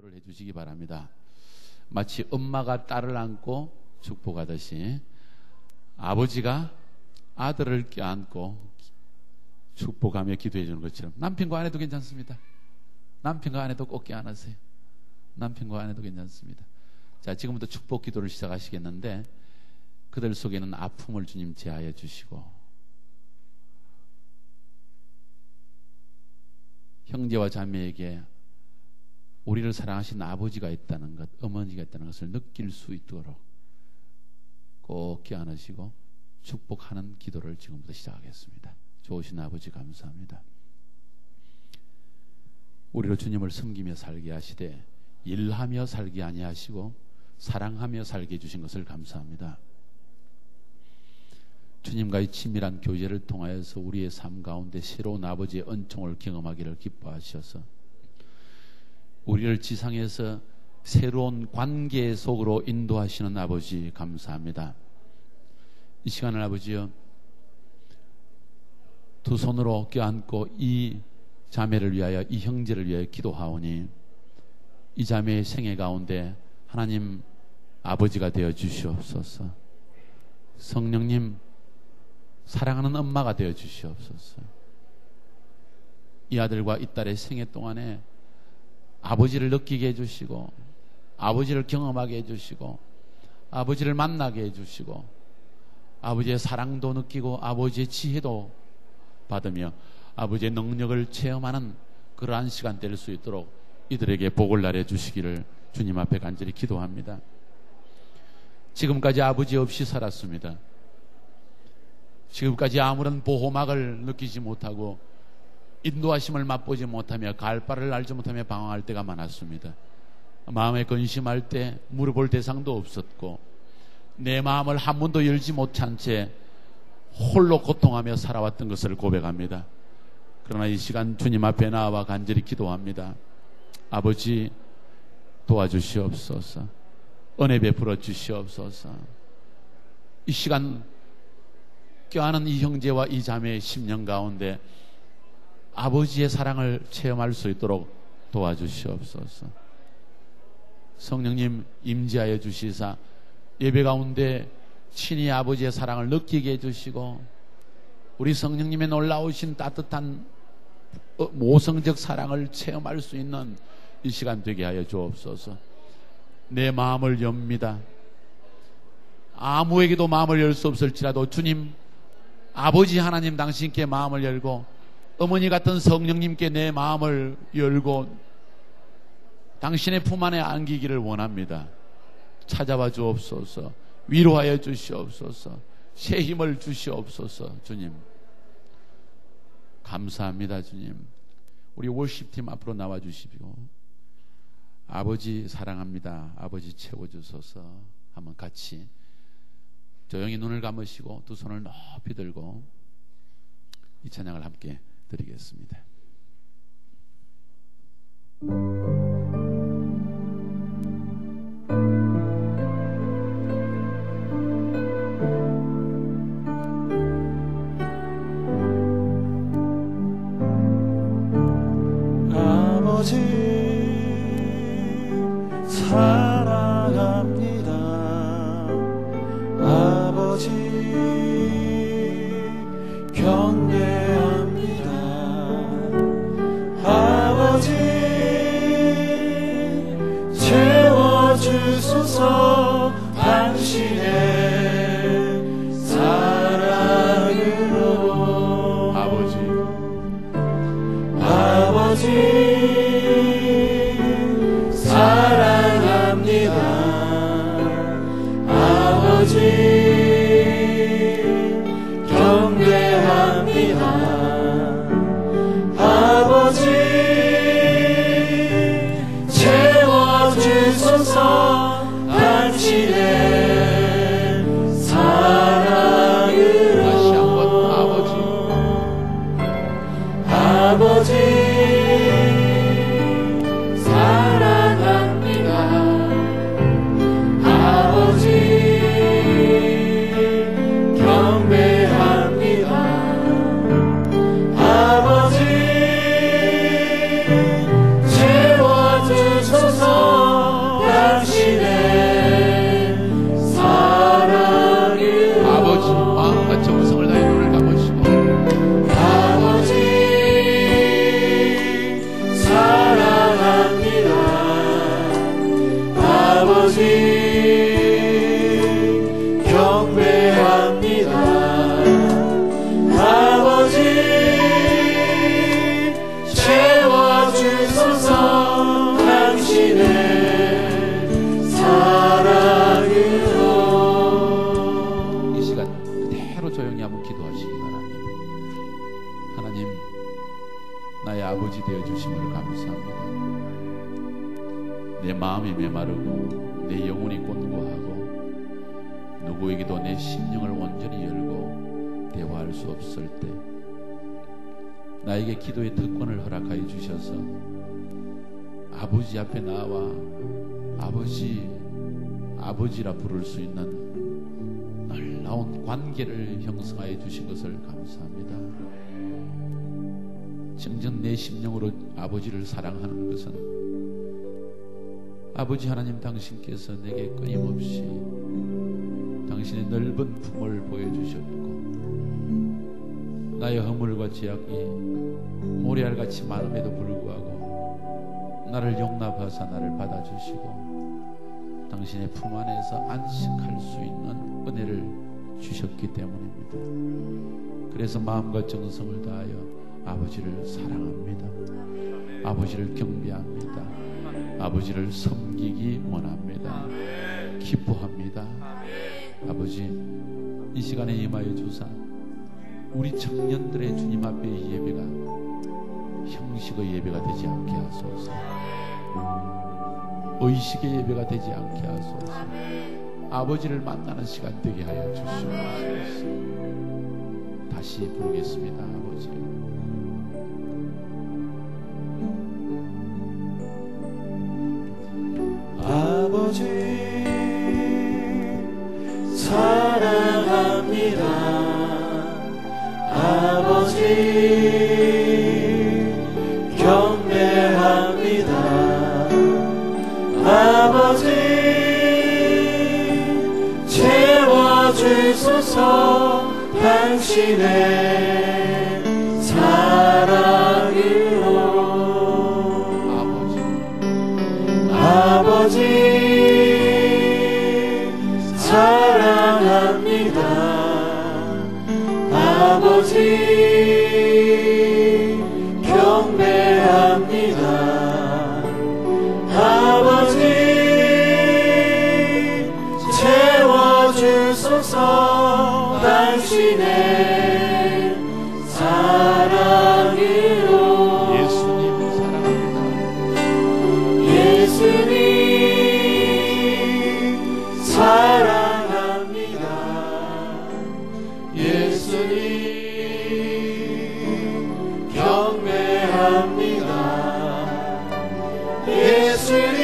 기도를 해주시기 바랍니다. 마치 엄마가 딸을 안고 축복하듯이 아버지가 아들을 껴안고 축복하며 기도해 주는 것처럼 남편과 아내도 괜찮습니다. 남편과 아내도 꼭 껴안으세요. 남편과 아내도 괜찮습니다. 자, 지금부터 축복 기도를 시작하시겠는데 그들 속에는 아픔을 주님 제하여 주시고 형제와 자매에게 우리를 사랑하신 아버지가 있다는 것, 어머니가 있다는 것을 느낄 수 있도록 꼭 껴안으시고 축복하는 기도를 지금부터 시작하겠습니다. 좋으신 아버지 감사합니다. 우리로 주님을 섬기며 살게 하시되 일하며 살게 아니하시고 사랑하며 살게 해주신 것을 감사합니다. 주님과의 친밀한 교제를 통하여서 우리의 삶 가운데 새로운 아버지의 은총을 경험하기를 기뻐하셔서 우리를 지상에서 새로운 관계 속으로 인도하시는 아버지 감사합니다. 이 시간을 아버지여 두 손으로 껴안고 이 자매를 위하여 이 형제를 위하여 기도하오니 이 자매의 생애 가운데 하나님 아버지가 되어 주시옵소서. 성령님 사랑하는 엄마가 되어 주시옵소서. 이 아들과 이 딸의 생애 동안에 아버지를 느끼게 해주시고 아버지를 경험하게 해주시고 아버지를 만나게 해주시고 아버지의 사랑도 느끼고 아버지의 지혜도 받으며 아버지의 능력을 체험하는 그러한 시간 될 수 있도록 이들에게 복을 나눠 주시기를 주님 앞에 간절히 기도합니다. 지금까지 아버지 없이 살았습니다. 지금까지 아무런 보호막을 느끼지 못하고 인도하심을 맛보지 못하며 갈 바를 알지 못하며 방황할 때가 많았습니다. 마음에 근심할 때 물어볼 대상도 없었고 내 마음을 한 번도 열지 못한 채 홀로 고통하며 살아왔던 것을 고백합니다. 그러나 이 시간 주님 앞에 나와 간절히 기도합니다. 아버지 도와주시옵소서. 은혜 베풀어 주시옵소서. 이 시간 껴안은 이 형제와 이 자매의 심령 가운데 아버지의 사랑을 체험할 수 있도록 도와주시옵소서. 성령님 임재하여 주시사 예배 가운데 친히 아버지의 사랑을 느끼게 해주시고 우리 성령님의 놀라우신 따뜻한 모성적 사랑을 체험할 수 있는 이 시간 되게 하여 주옵소서. 내 마음을 엽니다. 아무에게도 마음을 열 수 없을지라도 주님 아버지 하나님 당신께 마음을 열고 어머니 같은 성령님께 내 마음을 열고 당신의 품 안에 안기기를 원합니다. 찾아와 주옵소서. 위로하여 주시옵소서. 새 힘을 주시옵소서. 주님 감사합니다. 주님 우리 월십팀 앞으로 나와 주시고 아버지 사랑합니다. 아버지 채워주소서. 한번 같이 조용히 눈을 감으시고 두 손을 높이 들고 이 찬양을 함께 드리겠습니다. 아버지 사랑합니다. 아버지 경배합니다. 아버지 채워주소서. 당신의 사랑으로 아버지 사랑합니다. 아버지 경배합니다. 아버지 채워주소서. 당신의 아버지 경배합니다. 아버지 채워주소서 당신의 사랑으로. 이 시간 그대로 조용히 한번 기도하시기 바랍니다. 하나님, 나의 아버지 되어주심을 감사합니다. 내 마음이 메마르고 내 영혼이 곤고하고 누구에게도 내 심령을 온전히 열고 대화할 수 없을 때 나에게 기도의 특권을 허락하여 주셔서 아버지 앞에 나와 아버지라 부를 수 있는 놀라운 관계를 형성하여 주신 것을 감사합니다. 정녕 내 심령으로 아버지를 사랑하는 것은 아버지 하나님 당신께서 내게 끊임없이 당신의 넓은 품을 보여주셨고 나의 허물과 죄악이 모래알같이 많음에도 불구하고 나를 용납하사 나를 받아주시고 당신의 품 안에서 안식할 수 있는 은혜를 주셨기 때문입니다. 그래서 마음과 정성을 다하여 아버지를 사랑합니다. 아버지를 경배합니다. 아버지를 섬기기 원합니다. 기뻐합니다. 아버지, 이 시간에 임하여 주사 우리 청년들의 주님 앞에 예배가 형식의 예배가 되지 않게 하소서. 의식의 예배가 되지 않게 하소서. 아버지를 만나는 시간 되게 하여 주시옵소서. 다시 부르겠습니다. 아버지, 아버지 사랑합니다. 아버지 경배합니다. 아버지 채워주소서 당신의 사랑으로. 아버지 사랑합니다. 아버지 경배합니다. 아버지 채워주소서 당신의 사랑으로. 예수님 사랑합니다. 예수님 사랑합니다. 예수님 경배합니다. 예수님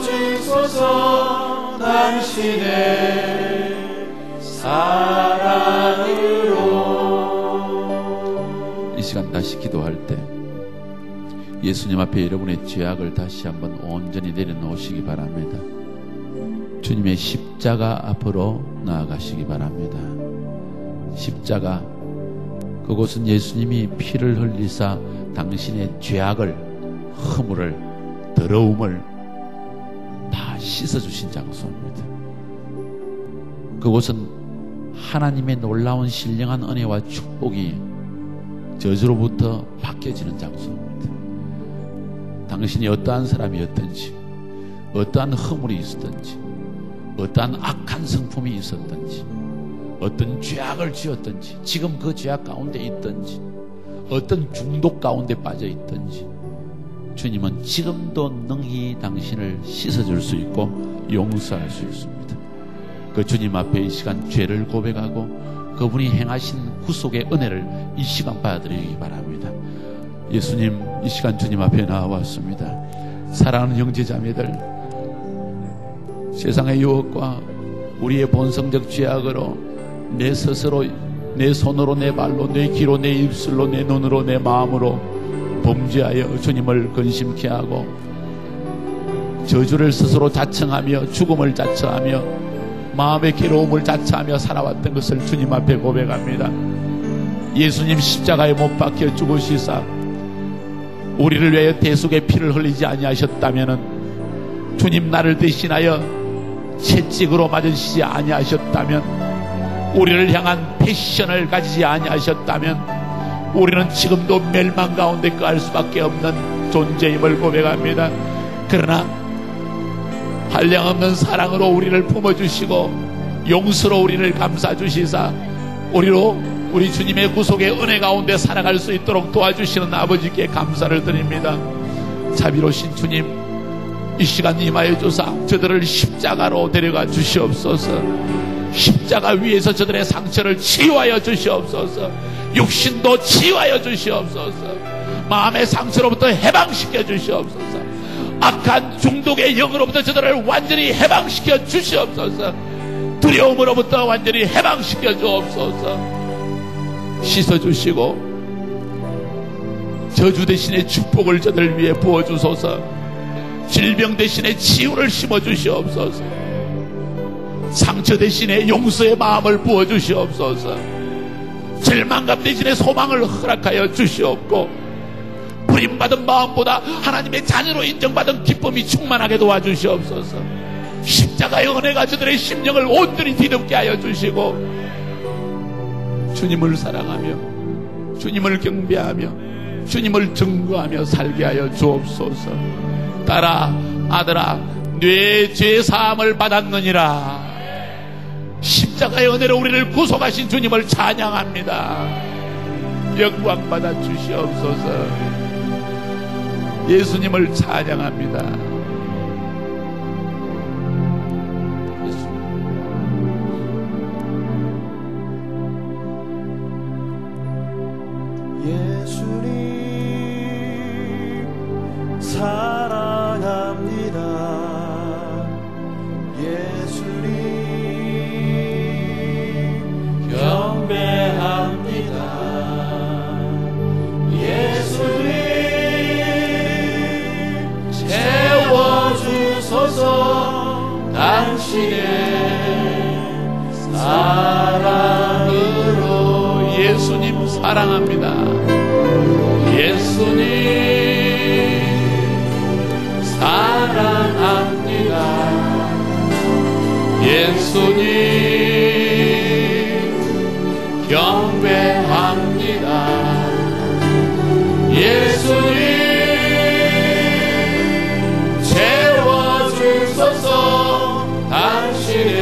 채워주소서 당신의 사랑으로. 이 시간 다시 기도할 때 예수님 앞에 여러분의 죄악을 다시 한번 온전히 내려놓으시기 바랍니다. 주님의 십자가 앞으로 나아가시기 바랍니다. 십자가, 그곳은 예수님이 피를 흘리사 당신의 죄악을, 허물을, 더러움을 다 씻어주신 장소입니다. 그곳은 하나님의 놀라운 신령한 은혜와 축복이 저주로부터 바뀌어지는 장소입니다. 당신이 어떠한 사람이었든지, 어떠한 허물이 있었든지, 어떠한 악한 성품이 있었든지, 어떤 죄악을 지었든지, 지금 그 죄악 가운데 있든지, 어떤 중독 가운데 빠져 있든지, 주님은 지금도 능히 당신을 씻어줄 수 있고 용서할 수 있습니다. 그 주님 앞에 이 시간 죄를 고백하고 그분이 행하신 구속의 은혜를 이 시간 받아들이기 바랍니다. 예수님, 이 시간 주님 앞에 나와왔습니다. 사랑하는 형제자매들, 세상의 유혹과 우리의 본성적 죄악으로 내 스스로, 내 손으로, 내 발로, 내 귀로, 내 입술로, 내 눈으로, 내 마음으로 범죄하여 주님을 근심케 하고 저주를 스스로 자청하며 죽음을 자처하며 마음의 괴로움을 자처하며 살아왔던 것을 주님 앞에 고백합니다. 예수님 십자가에 못 박혀 죽으시사 우리를 위하여 대속의 피를 흘리지 아니하셨다면은, 주님 나를 대신하여 채찍으로 맞으시지 아니하셨다면, 우리를 향한 패션을 가지지 아니하셨다면 우리는 지금도 멸망 가운데 거할 수밖에 없는 존재임을 고백합니다. 그러나 한량없는 사랑으로 우리를 품어주시고 용서로 우리를 감싸주시사 우리 주님의 구속의 은혜 가운데 살아갈 수 있도록 도와주시는 아버지께 감사를 드립니다. 자비로우신 주님, 이 시간 임하여 주사 저들을 십자가로 데려가 주시옵소서. 십자가 위에서 저들의 상처를 치유하여 주시옵소서. 육신도 치유하여 주시옵소서. 마음의 상처로부터 해방시켜 주시옵소서. 악한 중독의 영으로부터 저들을 완전히 해방시켜 주시옵소서. 두려움으로부터 완전히 해방시켜 주옵소서. 씻어주시고 저주 대신에 축복을 저들 위해 부어주소서. 질병 대신에 치유를 심어주시옵소서. 상처 대신에 용서의 마음을 부어주시옵소서. 절망감 대신에 소망을 허락하여 주시옵고, 버림받은 마음보다 하나님의 자녀로 인정받은 기쁨이 충만하게 도와주시옵소서. 십자가의 은혜가 저들의 심령을 온전히 뒤덮게 하여 주시고, 주님을 사랑하며 주님을 경배하며 주님을 증거하며 살게 하여 주옵소서. 딸아, 아들아, 네 죄사함을 받았느니라. 십자가의 은혜로 우리를 구속하신 주님을 찬양합니다. 영광 받아 주시옵소서. 예수님을 찬양합니다. 예수님 사랑합니다. 예수님 경배합니다. 예수님 채워주소서. 당신의 사랑으로. 예수님 사랑합니다. 예수님 사랑합니다. 예수님 경배합니다. 예수님 채워주소서. 당신의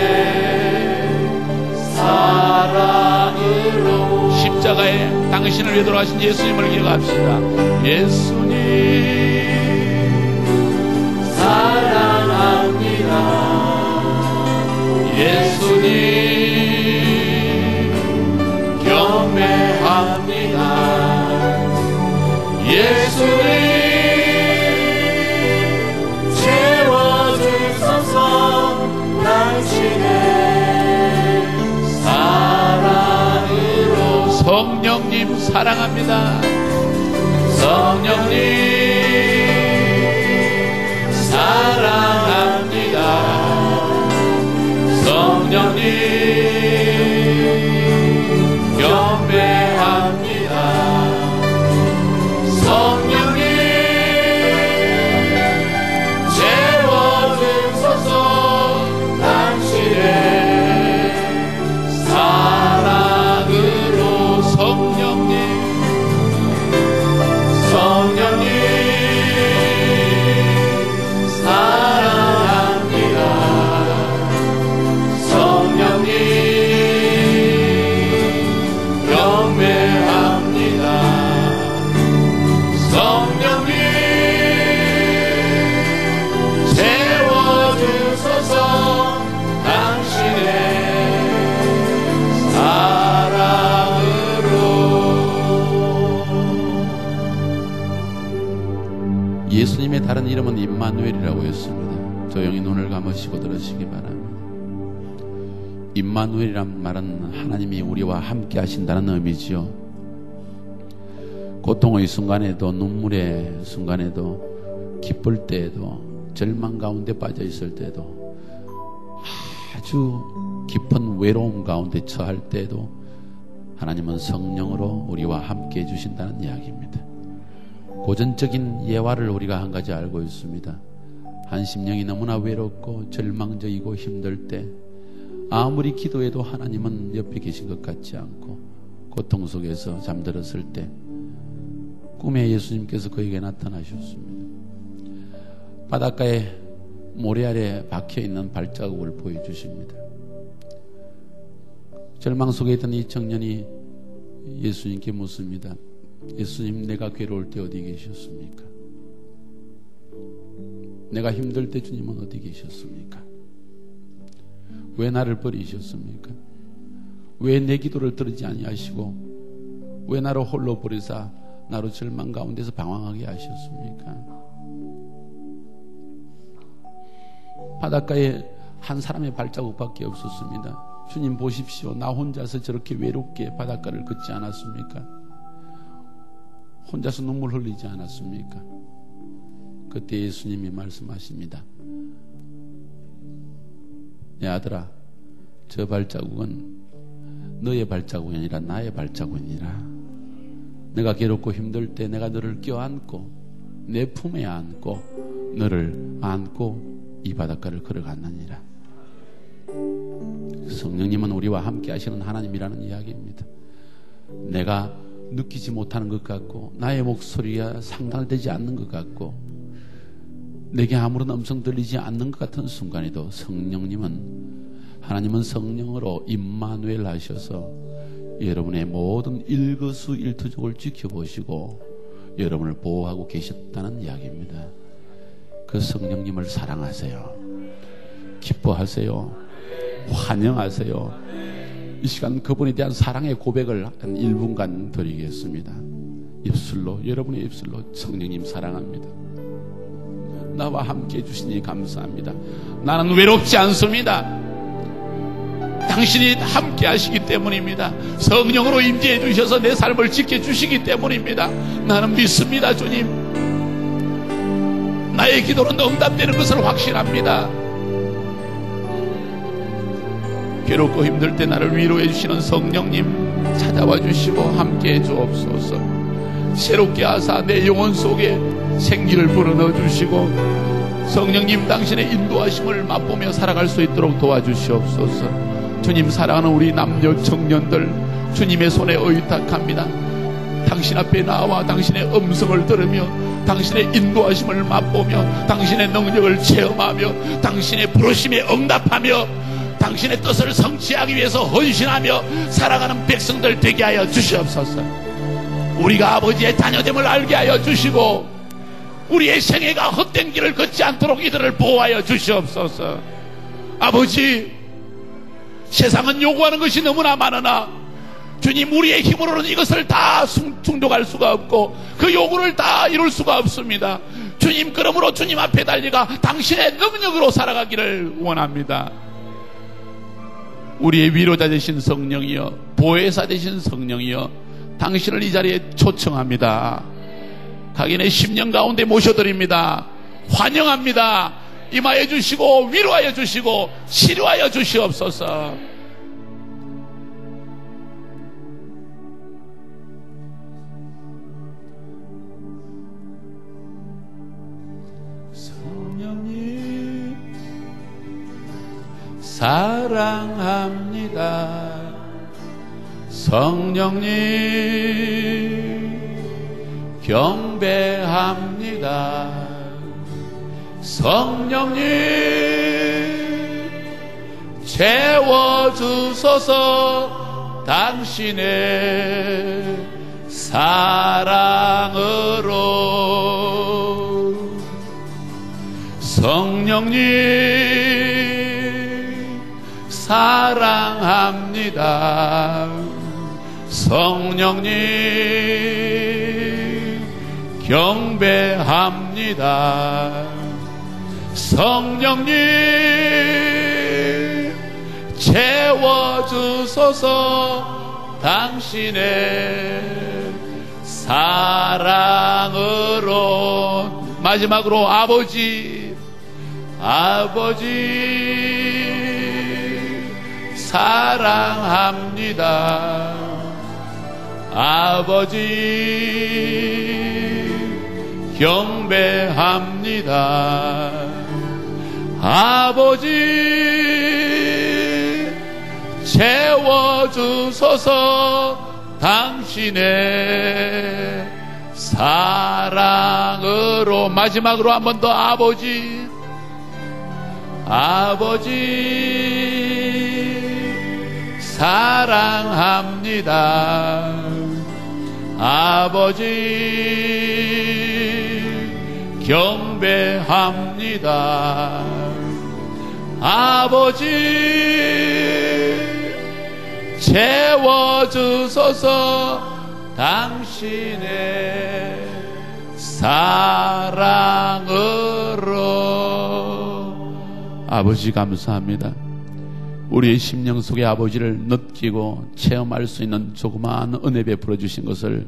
사랑으로. 십자가에 당신을 위해 돌아가신 예수님을 기억합시다. 예수님 사랑합니다. 예수님 경배합니다. 예수님 채워주소서. 당신의 사랑으로. 성령님 사랑합니다. 성령님 사랑합니다. 성령님 경배합니다. 성령님 채워주소서. 당신의 사랑으로. 성령님 사랑합니다. 성령님 경배합니다. 성령님 채워주소서. 당신의 사랑으로. 예수님의 다른 이름은 임마누엘이라고 했습니다. 조용히 눈을 감으시고 들으시기 바랍니다. 임마누엘이란 말은 하나님이 우리와 함께 하신다는 의미지요. 고통의 순간에도, 눈물의 순간에도, 기쁠 때에도, 절망 가운데 빠져 있을 때도, 아주 깊은 외로움 가운데 처할 때에도 하나님은 성령으로 우리와 함께 해주신다는 이야기입니다. 고전적인 예화를 우리가 한 가지 알고 있습니다. 한 심령이 너무나 외롭고 절망적이고 힘들 때 아무리 기도해도 하나님은 옆에 계신 것 같지 않고 고통 속에서 잠들었을 때 꿈에 예수님께서 그에게 나타나셨습니다. 바닷가에 모래 아래 박혀있는 발자국을 보여주십니다. 절망 속에 있던 이 청년이 예수님께 묻습니다. 예수님, 내가 괴로울 때 어디 계셨습니까? 내가 힘들 때 주님은 어디 계셨습니까? 왜 나를 버리셨습니까? 왜 내 기도를 들으지 아니하시고 왜 나를 홀로 버리사 나로 절망 가운데서 방황하게 하셨습니까? 바닷가에 한 사람의 발자국밖에 없었습니다. 주님 보십시오. 나 혼자서 저렇게 외롭게 바닷가를 걷지 않았습니까? 혼자서 눈물 흘리지 않았습니까? 그때 예수님이 말씀하십니다. 내 아들아, 저 발자국은 너의 발자국이 아니라 나의 발자국이니라. 내가 괴롭고 힘들 때 내가 너를 껴안고 내 품에 안고 너를 안고 이 바닷가를 걸어갔느니라. 성령님은 우리와 함께 하시는 하나님이라는 이야기입니다. 내가 느끼지 못하는 것 같고 나의 목소리가 상달되지 않는 것 같고 내게 아무런 음성 들리지 않는 것 같은 순간에도 하나님은 성령으로 임마누엘 하셔서 여러분의 모든 일거수일투족을 지켜보시고 여러분을 보호하고 계셨다는 이야기입니다. 그 성령님을 사랑하세요. 기뻐하세요. 환영하세요. 이 시간 그분에 대한 사랑의 고백을 한 1분간 드리겠습니다. 입술로, 여러분의 입술로 성령님 사랑합니다. 나와 함께 해주시니 감사합니다. 나는 외롭지 않습니다. 당신이 함께 하시기 때문입니다. 성령으로 임재해 주셔서 내 삶을 지켜주시기 때문입니다. 나는 믿습니다. 주님, 나의 기도는 응답되는 것을 확신합니다. 괴롭고 힘들 때 나를 위로해 주시는 성령님 찾아와 주시고 함께해 주옵소서. 새롭게 하사 내 영혼 속에 생기를 불어넣어 주시고 성령님 당신의 인도하심을 맛보며 살아갈 수 있도록 도와주시옵소서. 주님, 사랑하는 우리 남녀 청년들 주님의 손에 의탁합니다. 당신 앞에 나와 당신의 음성을 들으며 당신의 인도하심을 맛보며 당신의 능력을 체험하며 당신의 부르심에 응답하며 당신의 뜻을 성취하기 위해서 헌신하며 살아가는 백성들 되게 하여 주시옵소서. 우리가 아버지의 자녀됨을 알게 하여 주시고 우리의 생애가 헛된 길을 걷지 않도록 이들을 보호하여 주시옵소서. 아버지, 세상은 요구하는 것이 너무나 많으나 주님, 우리의 힘으로는 이것을 다 충족할 수가 없고 그 요구를 다 이룰 수가 없습니다. 주님, 그러므로 주님 앞에 달려가 당신의 능력으로 살아가기를 원합니다. 우리의 위로자 되신 성령이여, 보혜사 되신 성령이여, 당신을 이 자리에 초청합니다. 각인의 심령 가운데 모셔드립니다. 환영합니다. 임하여 주시고 위로하여 주시고 치료하여 주시옵소서. 성령님 사랑합니다. 성령님 경배합니다. 성령님 채워주소서. 당신의 사랑으로. 성령님 사랑합니다. 성령님 경배합니다. 성령님 채워주소서. 당신의 사랑으로. 마지막으로 아버지 사랑합니다. 아버지 경배합니다. 아버지 채워주소서. 당신의 사랑으로. 마지막으로 한 번 더. 아버지 사랑합니다. 아버지 경배합니다. 아버지 채워주소서. 당신의 사랑으로. 아버지 감사합니다. 우리의 심령 속에 아버지를 느끼고 체험할 수 있는 조그마한 은혜 베풀어 주신 것을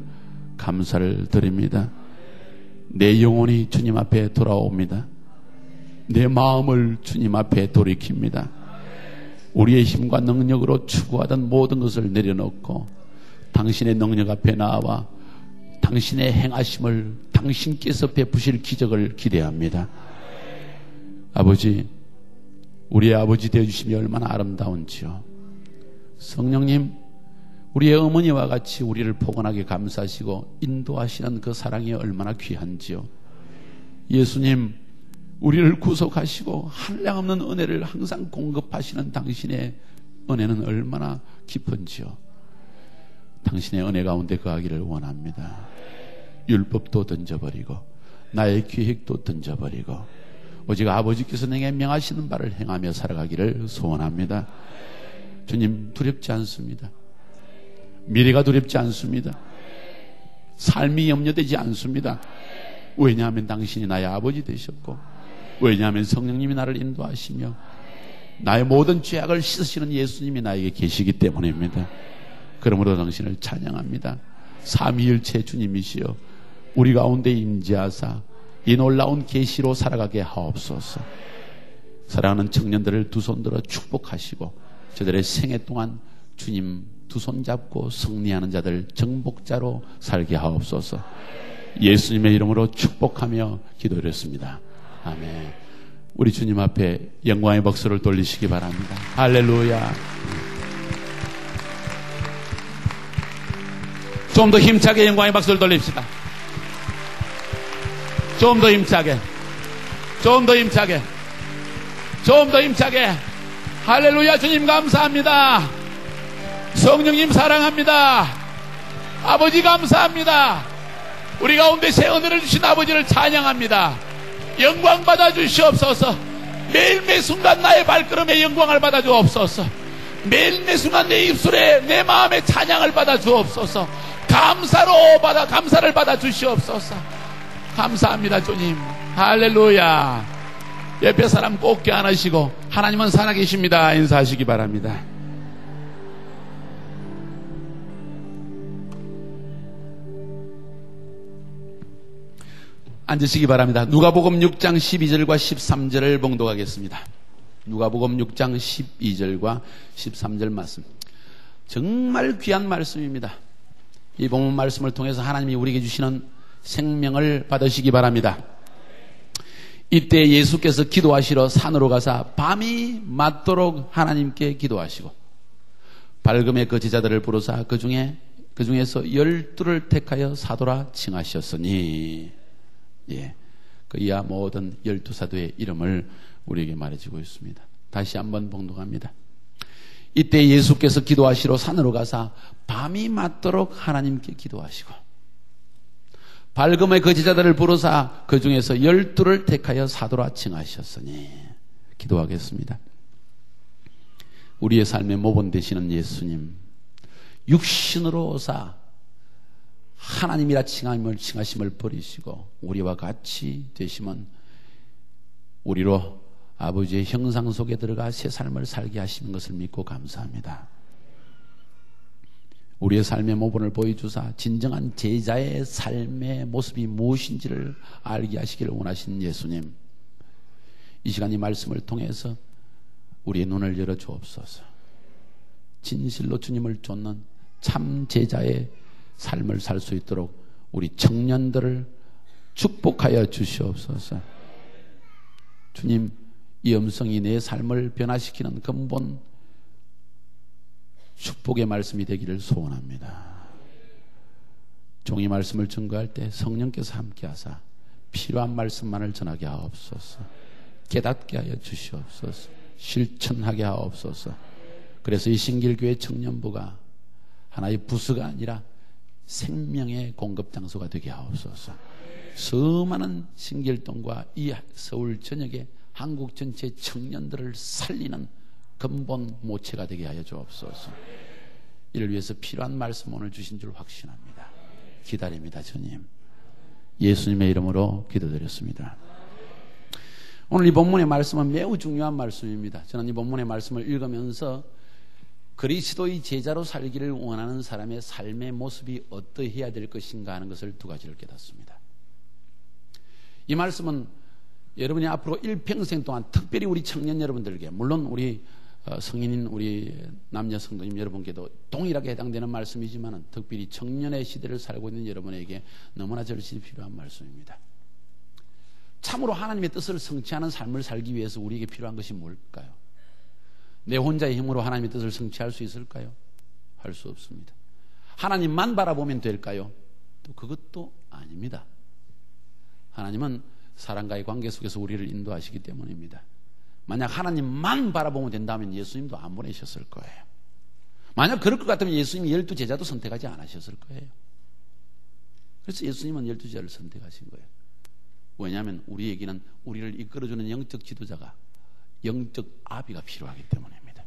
감사를 드립니다. 내 영혼이 주님 앞에 돌아옵니다. 내 마음을 주님 앞에 돌이킵니다. 우리의 힘과 능력으로 추구하던 모든 것을 내려놓고 당신의 능력 앞에 나와 당신의 행하심을, 당신께서 베푸실 기적을 기대합니다. 아버지, 우리의 아버지 되어주심이 얼마나 아름다운지요. 성령님, 우리의 어머니와 같이 우리를 포근하게 감싸시고 인도하시는 그 사랑이 얼마나 귀한지요. 예수님, 우리를 구속하시고 한량없는 은혜를 항상 공급하시는 당신의 은혜는 얼마나 깊은지요. 당신의 은혜 가운데 거하기를 원합니다. 율법도 던져버리고 나의 계획도 던져버리고 오직 아버지께서 내게 명하시는 바를 행하며 살아가기를 소원합니다. 주님, 두렵지 않습니다. 미래가 두렵지 않습니다. 삶이 염려되지 않습니다. 왜냐하면 당신이 나의 아버지 되셨고, 왜냐하면 성령님이 나를 인도하시며 나의 모든 죄악을 씻으시는 예수님이 나에게 계시기 때문입니다. 그러므로 당신을 찬양합니다. 삼위일체 주님이시여 우리 가운데 임재하사 이 놀라운 계시로 살아가게 하옵소서. 사랑하는 청년들을 두 손 들어 축복하시고 저들의 생애 동안 주님 두 손 잡고 승리하는 자들 정복자로 살게 하옵소서. 예수님의 이름으로 축복하며 기도드렸습니다. 아멘. 우리 주님 앞에 영광의 박수를 돌리시기 바랍니다. 할렐루야. 좀 더 힘차게 영광의 박수를 돌립시다. 좀 더 힘차게, 좀 더 힘차게, 좀 더 힘차게. 할렐루야. 주님 감사합니다. 성령님 사랑합니다. 아버지 감사합니다. 우리 가운데 새 은혜를 주신 아버지를 찬양합니다. 영광 받아 주시옵소서. 매일매 순간 나의 발걸음에 영광을 받아 주옵소서. 매일매 순간 내 입술에 내 마음에 찬양을 받아 주옵소서. 감사를 받아 주시옵소서. 감사합니다 주님. 할렐루야. 옆에 사람 꼭 껴안으시고 하나님은 살아계십니다 인사하시기 바랍니다. 앉으시기 바랍니다. 누가복음 6장 12절과 13절을 봉독하겠습니다. 누가복음 6장 12절과 13절 말씀. 정말 귀한 말씀입니다. 이 본문 말씀을 통해서 하나님이 우리에게 주시는 생명을 받으시기 바랍니다. 이때 예수께서 기도하시러 산으로 가사 밤이 맞도록 하나님께 기도하시고 밝음의 그 제자들을 부르사 그 중에서 12를 택하여 사도라 칭하셨으니. 예, 그 이하 모든 12사도의 이름을 우리에게 말해주고 있습니다. 다시 한번 봉독합니다. 이때 예수께서 기도하시러 산으로 가사 밤이 맞도록 하나님께 기도하시고 밝음의 그 제자들을 부르사 그 중에서 12를 택하여 사도라 칭하셨으니. 기도하겠습니다. 우리의 삶의 모본 되시는 예수님, 육신으로 오사 하나님이라 칭하심을 버리시고 우리와 같이 되시면 우리로 아버지의 형상 속에 들어가 새 삶을 살게 하시는 것을 믿고 감사합니다. 우리의 삶의 모본을 보여주사 진정한 제자의 삶의 모습이 무엇인지를 알게 하시기를 원하시는 예수님, 이 시간 이 말씀을 통해서 우리의 눈을 열어 주옵소서. 진실로 주님을 쫓는 참 제자의 삶을 살 수 있도록 우리 청년들을 축복하여 주시옵소서. 주님, 이 음성이 내 삶을 변화시키는 근본 축복의 말씀이 되기를 소원합니다. 종이 말씀을 증거할 때 성령께서 함께하사 필요한 말씀만을 전하게 하옵소서. 깨닫게 하여 주시옵소서. 실천하게 하옵소서. 그래서 이 신길교회 청년부가 하나의 부수가 아니라 생명의 공급 장소가 되게 하옵소서. 수많은 신길동과 이 서울 전역의 한국 전체 청년들을 살리는 근본 모체가 되게 하여 주옵소서. 이를 위해서 필요한 말씀 오늘 주신 줄 확신합니다. 기다립니다, 주님. 예수님의 이름으로 기도드렸습니다. 오늘 이 본문의 말씀은 매우 중요한 말씀입니다. 저는 이 본문의 말씀을 읽으면서 그리스도의 제자로 살기를 원하는 사람의 삶의 모습이 어떠해야 될 것인가 하는 것을 두 가지를 깨닫습니다. 이 말씀은 여러분이 앞으로 일평생 동안 특별히 우리 청년 여러분들에게, 물론 우리 성인인 우리 남녀 성도님 여러분께도 동일하게 해당되는 말씀이지만 특별히 청년의 시대를 살고 있는 여러분에게 너무나 절실히 필요한 말씀입니다. 참으로 하나님의 뜻을 성취하는 삶을 살기 위해서 우리에게 필요한 것이 뭘까요? 내 혼자의 힘으로 하나님의 뜻을 성취할 수 있을까요? 할 수 없습니다. 하나님만 바라보면 될까요? 또 그것도 아닙니다. 하나님은 사람과의 관계 속에서 우리를 인도하시기 때문입니다. 만약 하나님만 바라보면 된다면 예수님도 안 보내셨을 거예요. 만약 그럴 것 같으면 예수님이 12제자도 선택하지 않으셨을 거예요. 그래서 예수님은 12제자를 선택하신 거예요. 왜냐하면 우리에게는 우리를 이끌어주는 영적 지도자가, 영적 아비가 필요하기 때문입니다.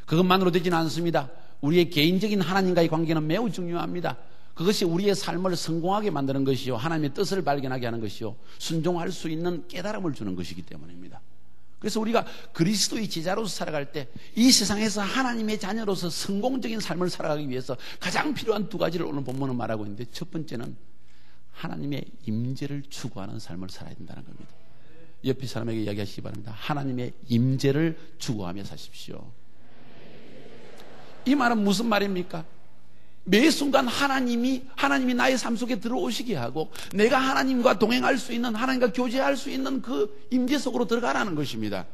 그것만으로 되지는 않습니다. 우리의 개인적인 하나님과의 관계는 매우 중요합니다. 그것이 우리의 삶을 성공하게 만드는 것이요, 하나님의 뜻을 발견하게 하는 것이요, 순종할 수 있는 깨달음을 주는 것이기 때문입니다. 그래서 우리가 그리스도의 제자로서 살아갈 때 이 세상에서 하나님의 자녀로서 성공적인 삶을 살아가기 위해서 가장 필요한 두 가지를 오늘 본문은 말하고 있는데, 첫 번째는 하나님의 임재를 추구하는 삶을 살아야 된다는 겁니다. 옆에 사람에게 이야기하시기 바랍니다. 하나님의 임재를 추구하며 사십시오. 이 말은 무슨 말입니까? 매 순간 하나님이 나의 삶 속에 들어오시게 하고 내가 하나님과 동행할 수 있는, 하나님과 교제할 수 있는 그 임재 속으로 들어가라는 것입니다.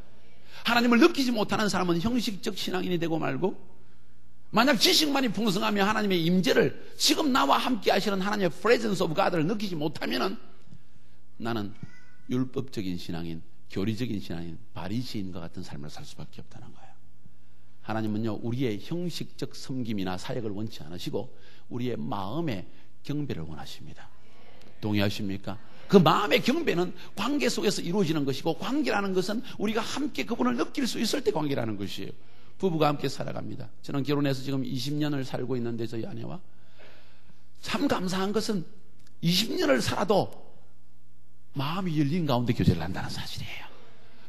하나님을 느끼지 못하는 사람은 형식적 신앙인이 되고 말고, 만약 지식만이 풍성하며 하나님의 임재를, 지금 나와 함께 하시는 하나님의 presence of God를 느끼지 못하면은 나는 율법적인 신앙인, 교리적인 신앙인, 바리새인과 같은 삶을 살 수밖에 없다는 거예요. 하나님은요, 우리의 형식적 섬김이나 사역을 원치 않으시고 우리의 마음의 경배를 원하십니다. 동의하십니까? 그 마음의 경배는 관계 속에서 이루어지는 것이고, 관계라는 것은 우리가 함께 그분을 느낄 수 있을 때 관계라는 것이에요. 부부가 함께 살아갑니다. 저는 결혼해서 지금 20년을 살고 있는데 저희 아내와 참 감사한 것은 20년을 살아도 마음이 열린 가운데 교제를 한다는 사실이에요.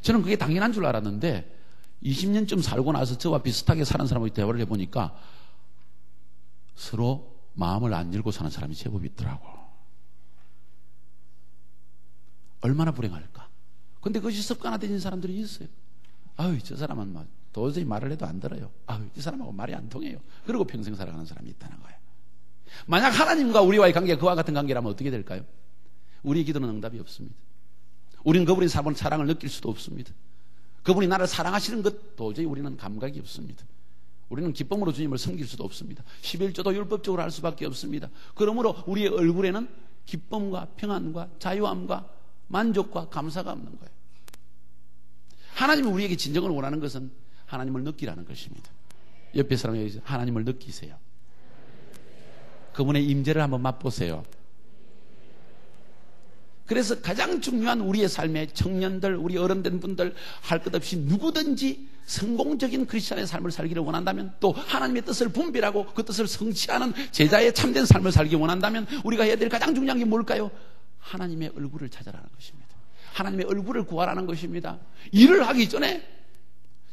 저는 그게 당연한 줄 알았는데 20년쯤 살고 나서 저와 비슷하게 사는 사람하고 대화를 해보니까 서로 마음을 안 열고 사는 사람이 제법 있더라고. 얼마나 불행할까. 근데 그것이 습관화된 사람들이 있어요. 아유, 저 사람은 막 도저히 말을 해도 안 들어요. 아유, 이 사람하고 말이 안 통해요. 그리고 평생 살아가는 사람이 있다는 거예요. 만약 하나님과 우리와의 관계가 그와 같은 관계라면 어떻게 될까요? 우리의 기도는 응답이 없습니다. 우리는 그분의 사랑을 느낄 수도 없습니다. 그분이 나를 사랑하시는 것 도저히 우리는 감각이 없습니다. 우리는 기쁨으로 주님을 섬길 수도 없습니다. 11조도 율법적으로 할 수밖에 없습니다. 그러므로 우리의 얼굴에는 기쁨과 평안과 자유함과 만족과 감사가 없는 거예요. 하나님이 우리에게 진정을 원하는 것은 하나님을 느끼라는 것입니다. 옆에 사람에게 하나님을 느끼세요. 그분의 임재를 한번 맛보세요. 그래서 가장 중요한 우리의 삶의 청년들, 우리 어른된 분들 할 것 없이 누구든지 성공적인 크리스찬의 삶을 살기를 원한다면, 또 하나님의 뜻을 분별하고 그 뜻을 성취하는 제자의 참된 삶을 살기 원한다면 우리가 해야 될 가장 중요한 게 뭘까요? 하나님의 얼굴을 찾아라는 것입니다. 하나님의 얼굴을 구하라는 것입니다. 일을 하기 전에,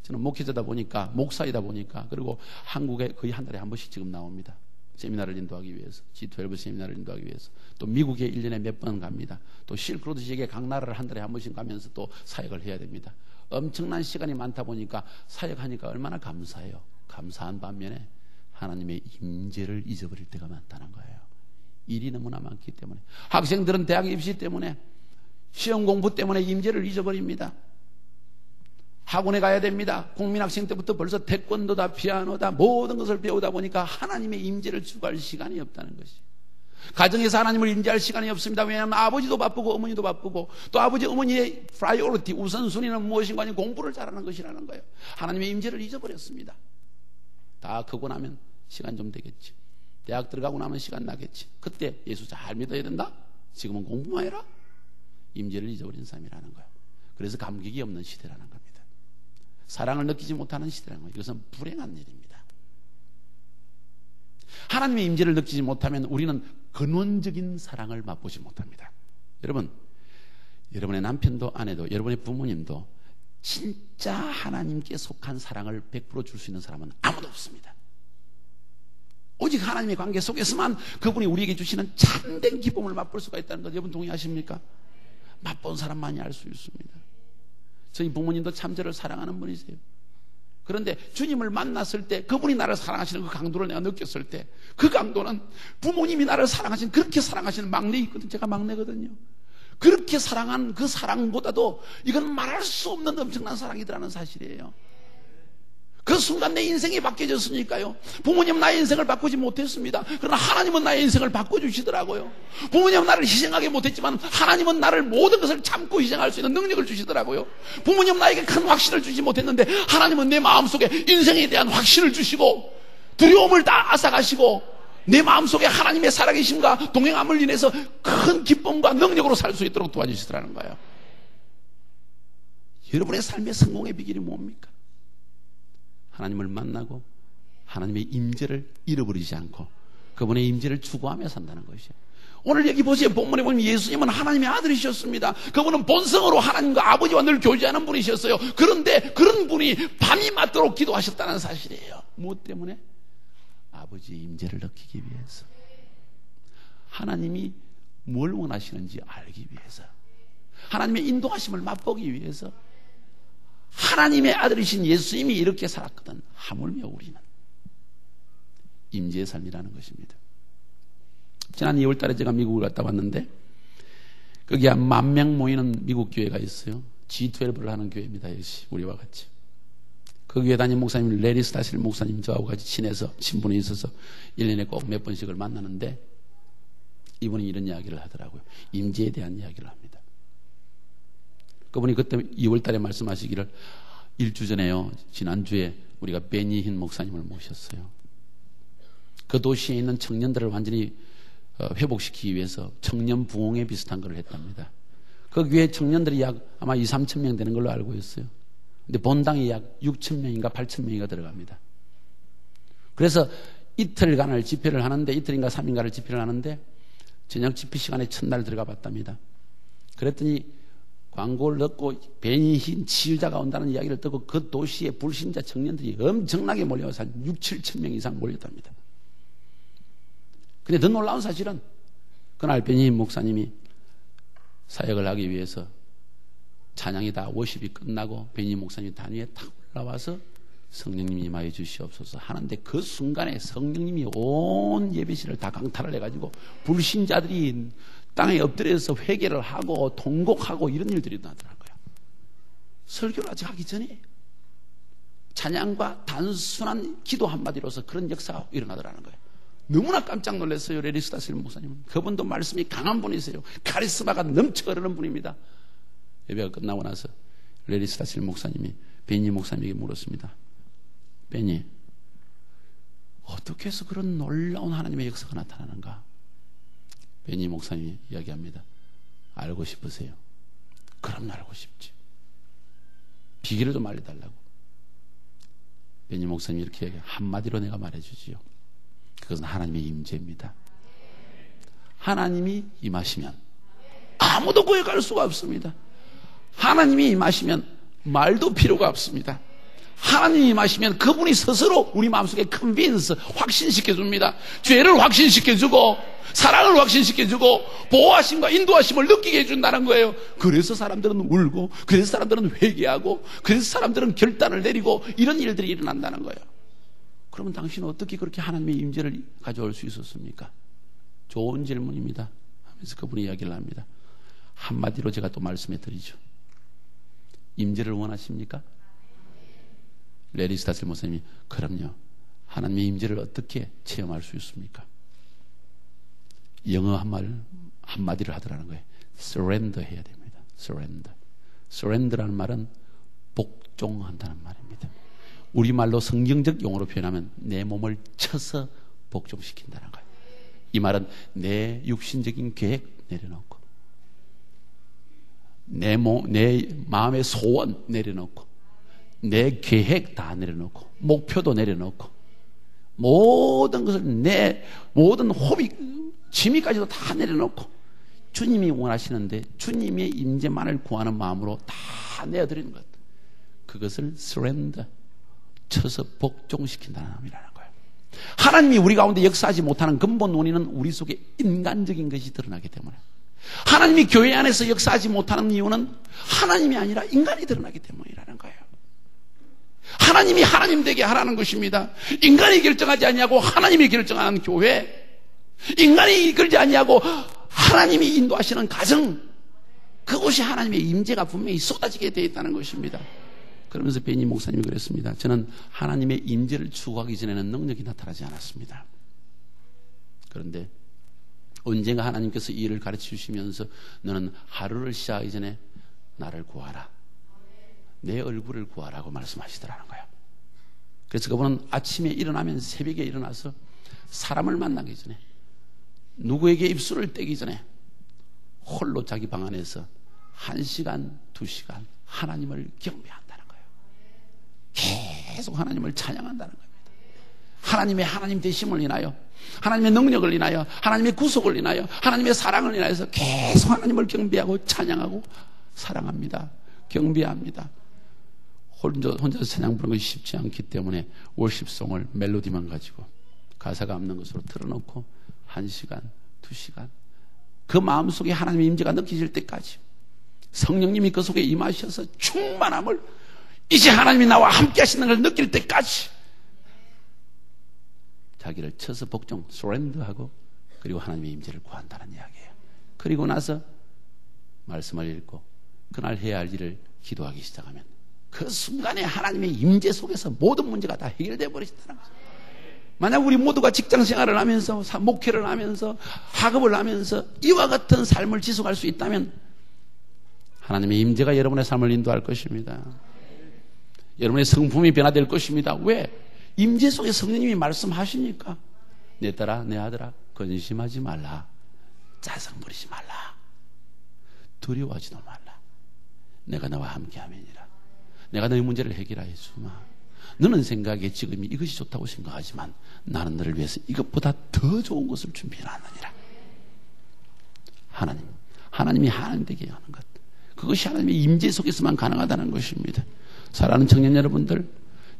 저는 목회자다 보니까, 목사이다 보니까, 그리고 한국에 거의 한 달에 한 번씩 지금 나옵니다. 세미나를 인도하기 위해서, G12 세미나를 인도하기 위해서. 또 미국에 1년에 몇 번 갑니다. 또 실크로드 지역에 각 나라를 한 달에 한 번씩 가면서 또 사역을 해야 됩니다. 엄청난 시간이 많다 보니까 사역하니까 얼마나 감사해요. 감사한 반면에 하나님의 임재를 잊어버릴 때가 많다는 거예요. 일이 너무나 많기 때문에, 학생들은 대학 입시 때문에, 시험 공부 때문에 임재를 잊어버립니다. 학원에 가야 됩니다. 국민학생 때부터 벌써 태권도다, 피아노다, 모든 것을 배우다 보니까 하나님의 임재를 추구할 시간이 없다는 것이. 가정에서 하나님을 임재할 시간이 없습니다. 왜냐하면 아버지도 바쁘고 어머니도 바쁘고, 또 아버지 어머니의 프라이오리티, 우선순위는 무엇인가 하니 공부를 잘하는 것이라는 거예요. 하나님의 임재를 잊어버렸습니다. 다 크고 나면 시간 좀 되겠지. 대학 들어가고 나면 시간 나겠지. 그때 예수 잘 믿어야 된다? 지금은 공부만 해라? 임재를 잊어버린 사람이라는 거예요. 그래서 감격이 없는 시대라는 겁니다. 사랑을 느끼지 못하는 시대라는 거예요. 이것은 불행한 일입니다. 하나님의 임재를 느끼지 못하면 우리는 근원적인 사랑을 맛보지 못합니다. 여러분, 여러분의 남편도 아내도 여러분의 부모님도 진짜 하나님께 속한 사랑을 100% 줄 수 있는 사람은 아무도 없습니다. 오직 하나님의 관계 속에서만 그분이 우리에게 주시는 참된 기쁨을 맛볼 수가 있다는 것, 여러분 동의하십니까? 맛본 사람만이 알 수 있습니다. 저희 부모님도 참 저를 사랑하는 분이세요. 그런데 주님을 만났을 때 그분이 나를 사랑하시는 그 강도를 내가 느꼈을 때, 그 강도는 부모님이 나를 사랑하시는, 그렇게 사랑하시는 막내 있거든요. 제가 막내거든요. 그렇게 사랑한 그 사랑보다도 이건 말할 수 없는 엄청난 사랑이더라는 사실이에요. 그 순간 내 인생이 바뀌어졌으니까요. 부모님은 나의 인생을 바꾸지 못했습니다. 그러나 하나님은 나의 인생을 바꿔주시더라고요. 부모님은 나를 희생하게 못했지만 하나님은 나를 모든 것을 참고 희생할 수 있는 능력을 주시더라고요. 부모님은 나에게 큰 확신을 주지 못했는데 하나님은 내 마음속에 인생에 대한 확신을 주시고 두려움을 다 앗아가시고 내 마음속에 하나님의 살아계심과 동행함을 인해서 큰 기쁨과 능력으로 살 수 있도록 도와주시더라는 거예요. 여러분의 삶의 성공의 비결이 뭡니까? 하나님을 만나고 하나님의 임재를 잃어버리지 않고 그분의 임재를 추구하며 산다는 것이에요. 오늘 여기 보세요. 본문에 보면 예수님은 하나님의 아들이셨습니다. 그분은 본성으로 하나님과 아버지와 늘 교제하는 분이셨어요. 그런데 그런 분이 밤이 맞도록 기도하셨다는 사실이에요. 무엇 때문에? 아버지의 임재를 느끼기 위해서, 하나님이 뭘 원하시는지 알기 위해서, 하나님의 인도하심을 맛보기 위해서. 하나님의 아들이신 예수님이 이렇게 살았거든. 하물며 우리는 임재의 삶이라는 것입니다. 지난 2월 달에 제가 미국을 갔다 왔는데 거기에 10,000명 모이는 미국 교회가 있어요. G12를 하는 교회입니다. 역시 우리와 같이. 그 교회 담임 목사님 레리 스타실 목사님 저하고 같이 친해서 친분이 있어서 1년에 꼭 몇 번씩을 만나는데 이분이 이런 이야기를 하더라고요. 임재에 대한 이야기를 합니다. 그분이 그때 2월 달에 말씀하시기를, 1주 전에요, 지난주에 우리가 베니힌 목사님을 모셨어요. 그 도시에 있는 청년들을 완전히 회복시키기 위해서 청년 부흥회 비슷한 걸 했답니다. 그 교회 청년들이 약 아마 2,000~3,000 명 되는 걸로 알고 있어요. 근데 본당이 약 6,000명인가 8,000명인가 들어갑니다. 그래서 이틀간을 집회를 하는데, 이틀인가 3일간을 집회를 하는데 저녁 집회 시간에 첫날 들어가 봤답니다. 그랬더니 광고를 듣고 베니힌 치유자가 온다는 이야기를 듣고 그 도시의 불신자 청년들이 엄청나게 몰려와서 한 6,000~7,000 명 이상 몰렸답니다. 근데 더 놀라운 사실은 그날 베니힌 목사님이 사역을 하기 위해서 찬양이 다 워십이 끝나고 베니힌 목사님이 단위에 탁 올라와서 성령님이 임하여 주시옵소서 하는데 그 순간에 성령님이 온 예배실을 다 강탈을 해가지고 불신자들이 땅에 엎드려서 회개를 하고 통곡하고 이런 일들이 나더라고요. 설교를 아직 하기 전에 찬양과 단순한 기도 한마디로서 그런 역사가 일어나더라는 거예요. 너무나 깜짝 놀랐어요. 레리 스타실 목사님은. 그분도 말씀이 강한 분이세요. 카리스마가 넘쳐 흐르는 분입니다. 예배가 끝나고 나서 레리 스타실 목사님이 베니 목사님에게 물었습니다. 베니, 어떻게 해서 그런 놀라운 하나님의 역사가 나타나는가? 베니 목사님이 이야기합니다. 알고 싶으세요? 그럼 알고 싶지. 비결을 좀 알려달라고. 베니 목사님이 이렇게 이야기해요. 한마디로 내가 말해주지요. 그것은 하나님의 임재입니다. 하나님이 임하시면 아무도 구해갈 수가 없습니다. 하나님이 임하시면 말도 필요가 없습니다. 하나님이 임하시면 그분이 스스로 우리 마음속에 컨빈스, 확신시켜줍니다. 죄를 확신시켜주고 사랑을 확신시켜주고 보호하심과 인도하심을 느끼게 해준다는 거예요. 그래서 사람들은 울고, 그래서 사람들은 회개하고, 그래서 사람들은 결단을 내리고 이런 일들이 일어난다는 거예요. 그러면 당신은 어떻게 그렇게 하나님의 임재를 가져올 수 있었습니까? 좋은 질문입니다 하면서 그분이 이야기를 합니다. 한마디로 제가 또 말씀해 드리죠. 임재를 원하십니까? 레리 스타슬 목사님이 그럼요. 하나님의 임재를 어떻게 체험할 수 있습니까? 영어 한마디를 하더라는 거예요. surrender 해야 됩니다. surrender라는 말은 복종한다는 말입니다. 우리말로 성경적 용어로 표현하면 내 몸을 쳐서 복종시킨다는 거예요. 이 말은 내 육신적인 계획 내려놓고 내 마음의 소원 내려놓고 내 계획 다 내려놓고 목표도 내려놓고 모든 것을 내 모든 호비 취미까지도 다 내려놓고 주님이 원하시는데 주님의 임재만을 구하는 마음으로 다 내어드리는 것, 그것을 surrender, 쳐서 복종시킨다는 의미라는 거예요. 하나님이 우리 가운데 역사하지 못하는 근본 원인은 우리 속에 인간적인 것이 드러나기 때문에, 하나님이 교회 안에서 역사하지 못하는 이유는 하나님이 아니라 인간이 드러나기 때문이라는 거예요. 하나님이 하나님 되게 하라는 것입니다. 인간이 결정하지 아니하고 하나님이 결정하는 교회, 인간이 이끌지 아니하고 하나님이 인도하시는 가정, 그곳이 하나님의 임재가 분명히 쏟아지게 되어 있다는 것입니다. 그러면서 베니 목사님이 그랬습니다. 저는 하나님의 임재를 추구하기 전에는 능력이 나타나지 않았습니다. 그런데 언젠가 하나님께서 이 일을 가르쳐 주시면서 너는 하루를 시작하기 전에 나를 구하라, 내 얼굴을 구하라고 말씀하시더라는 거예요. 그래서 그분은 아침에 일어나면, 새벽에 일어나서 사람을 만나기 전에, 누구에게 입술을 떼기 전에 홀로 자기 방 안에서 1시간, 2시간 하나님을 경배한다는 거예요. 계속 하나님을 찬양한다는 겁니다. 하나님의 하나님 되심을 인하여, 하나님의 능력을 인하여, 하나님의 구속을 인하여, 하나님의 사랑을 인하여서 계속 하나님을 경배하고 찬양하고 사랑합니다. 경배합니다. 혼자서 찬양 부르는 것이 쉽지 않기 때문에 월십송을 멜로디만 가지고 가사가 없는 것으로 틀어놓고 1시간, 2시간 그 마음속에 하나님의 임재가 느껴질 때까지, 성령님이 그 속에 임하셔서 충만함을, 이제 하나님이 나와 함께 하시는 걸 느낄 때까지 자기를 쳐서 복종, surrender하고, 그리고 하나님의 임재를 구한다는 이야기예요. 그리고 나서 말씀을 읽고 그날 해야 할 일을 기도하기 시작하면 그 순간에 하나님의 임재 속에서 모든 문제가 다 해결되어 버리신다는 거죠. 만약 우리 모두가 직장생활을 하면서, 목회를 하면서, 학업을 하면서 이와 같은 삶을 지속할 수 있다면 하나님의 임재가 여러분의 삶을 인도할 것입니다. 여러분의 성품이 변화될 것입니다. 왜? 임재 속에 성령님이 말씀하시니까. 내 딸아, 내 아들아, 근심하지 말라, 짜증 부리지 말라, 두려워하지도 말라, 내가 너와 함께함이니라. 내가 너의 문제를 해결하여 주마. 너는 생각에 지금이 이것이 좋다고 생각하지만 나는 너를 위해서 이것보다 더 좋은 것을 준비해놨느니라. 하나님이 하나님 되게 하는 것, 그것이 하나님의 임재 속에서만 가능하다는 것입니다. 사랑하는 청년 여러분들,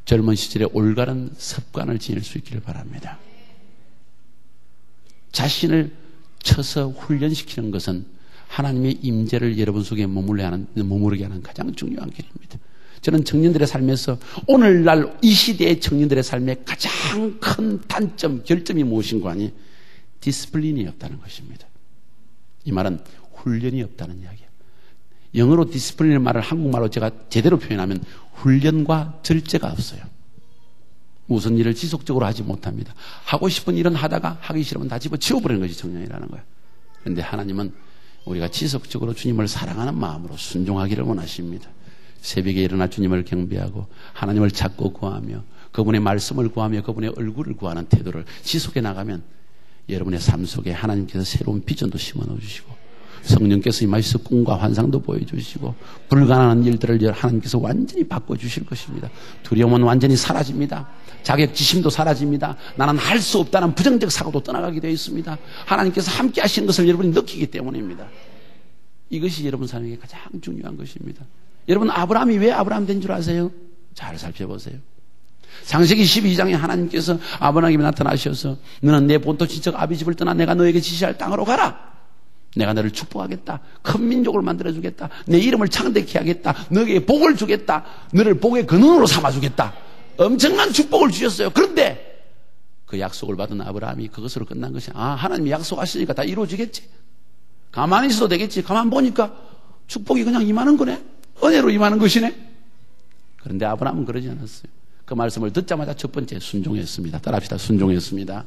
젊은 시절에 올바른 습관을 지닐 수 있기를 바랍니다. 자신을 쳐서 훈련시키는 것은 하나님의 임재를 여러분 속에 머무르게 하는 가장 중요한 길입니다. 저는 청년들의 삶에서, 오늘날 이 시대의 청년들의 삶의 가장 큰 단점, 결점이 무엇인가 하니 디스플린이 없다는 것입니다. 이 말은 훈련이 없다는 이야기예요. 영어로 디스플린의 말을 한국말로 제가 제대로 표현하면 훈련과 절제가 없어요. 무슨 일을 지속적으로 하지 못합니다. 하고 싶은 일은 하다가 하기 싫으면 다 집어치워버리는 것이 청년이라는 거예요. 그런데 하나님은 우리가 지속적으로 주님을 사랑하는 마음으로 순종하기를 원하십니다. 새벽에 일어나 주님을 경배하고 하나님을 찾고 구하며 그분의 말씀을 구하며 그분의 얼굴을 구하는 태도를 지속해 나가면 여러분의 삶 속에 하나님께서 새로운 비전도 심어 넣어주시고, 성령께서 임하셔서 꿈과 환상도 보여주시고, 불가능한 일들을 하나님께서 완전히 바꿔주실 것입니다. 두려움은 완전히 사라집니다. 자격지심도 사라집니다. 나는 할 수 없다는 부정적 사고도 떠나가게 되어 있습니다. 하나님께서 함께 하시는 것을 여러분이 느끼기 때문입니다. 이것이 여러분 삶에게 가장 중요한 것입니다. 여러분, 아브라함이 왜 아브라함 된 줄 아세요? 잘 살펴보세요. 창세기 12장에 하나님께서 아브라함에게 나타나셔서 너는 내 본토 친척 아비집을 떠나 내가 너에게 지시할 땅으로 가라. 내가 너를 축복하겠다. 큰 민족을 만들어주겠다. 내 이름을 창대케 하겠다. 너에게 복을 주겠다. 너를 복의 근원으로 삼아주겠다. 엄청난 축복을 주셨어요. 그런데 그 약속을 받은 아브라함이 그것으로 끝난 것이 하나님이 약속하시니까 다 이루어지겠지. 가만히 있어도 되겠지. 가만 보니까 축복이 그냥 임하는 거네. 은혜로 임하는 것이네. 그런데 아브라함은 그러지 않았어요. 그 말씀을 듣자마자 첫 번째 순종했습니다. 따라합시다. 순종했습니다.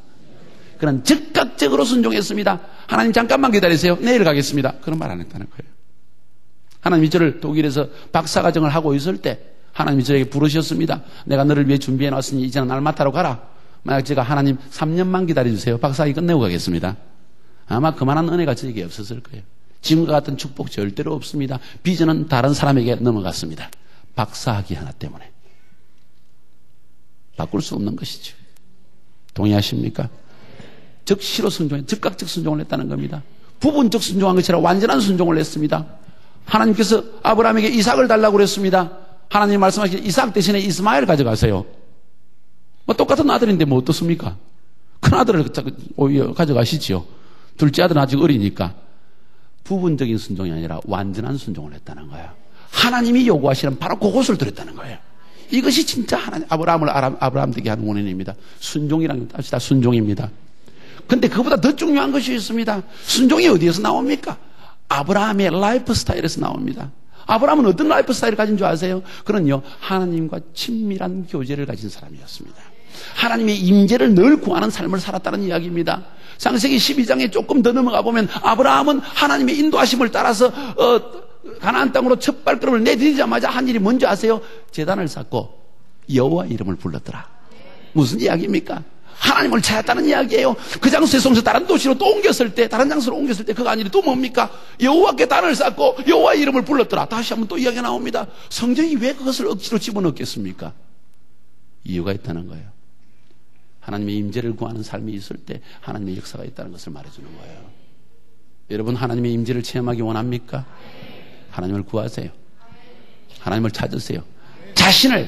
그는 즉각적으로 순종했습니다. 하나님 잠깐만 기다리세요. 내일 가겠습니다. 그런 말 안 했다는 거예요. 하나님이 저를 독일에서 박사과정을 하고 있을 때 하나님이 저에게 부르셨습니다. 내가 너를 위해 준비해 놨으니 이제는 알마타로 가라. 만약 제가 하나님 3년만 기다려주세요. 박사학위 끝내고 가겠습니다. 아마 그만한 은혜가 저에게 없었을 거예요. 지금과 같은 축복 절대로 없습니다. 비전은 다른 사람에게 넘어갔습니다. 박사학위 하나 때문에. 바꿀 수 없는 것이죠. 동의하십니까? 즉시로 즉각적 순종을 했다는 겁니다. 부분적 순종한 것이 아니라 완전한 순종을 했습니다. 하나님께서 아브라함에게 이삭을 달라고 그랬습니다. 하나님 말씀하신 이삭 대신에 이스마엘 가져가세요. 뭐 똑같은 아들인데 뭐 어떻습니까? 큰 아들을 오히려 가져가시지요. 둘째 아들은 아직 어리니까. 부분적인 순종이 아니라 완전한 순종을 했다는 거예요. 하나님이 요구하시는 바로 그것을 드렸다는 거예요. 이것이 진짜 아브라함을 아브라함 되게 하는 원인입니다. 순종이라는 것이 다 순종입니다. 근데 그보다 더 중요한 것이 있습니다. 순종이 어디에서 나옵니까? 아브라함의 라이프 스타일에서 나옵니다. 아브라함은 어떤 라이프 스타일을 가진 줄 아세요? 그는요, 하나님과 친밀한 교제를 가진 사람이었습니다. 하나님의 임재를 늘 구하는 삶을 살았다는 이야기입니다. 창세기 12장에 조금 더 넘어가 보면 아브라함은 하나님의 인도하심을 따라서 가나안 땅으로 첫 발걸음을 내디디자마자 한 일이 뭔지 아세요? 제단을 쌓고 여호와 이름을 불렀더라. 무슨 이야기입니까? 하나님을 찾았다는 이야기예요. 그 장소에서 다른 도시로 또 옮겼을 때, 다른 장소로 옮겼을 때 그 한 일이 또 뭡니까? 여호와께 단을 쌓고 여호와 이름을 불렀더라. 다시 한번 또 이야기가 나옵니다. 성경이 왜 그것을 억지로 집어넣겠습니까? 이유가 있다는 거예요. 하나님의 임재를 구하는 삶이 있을 때 하나님의 역사가 있다는 것을 말해주는 거예요. 여러분, 하나님의 임재를 체험하기 원합니까? 하나님을 구하세요. 하나님을 찾으세요. 자신을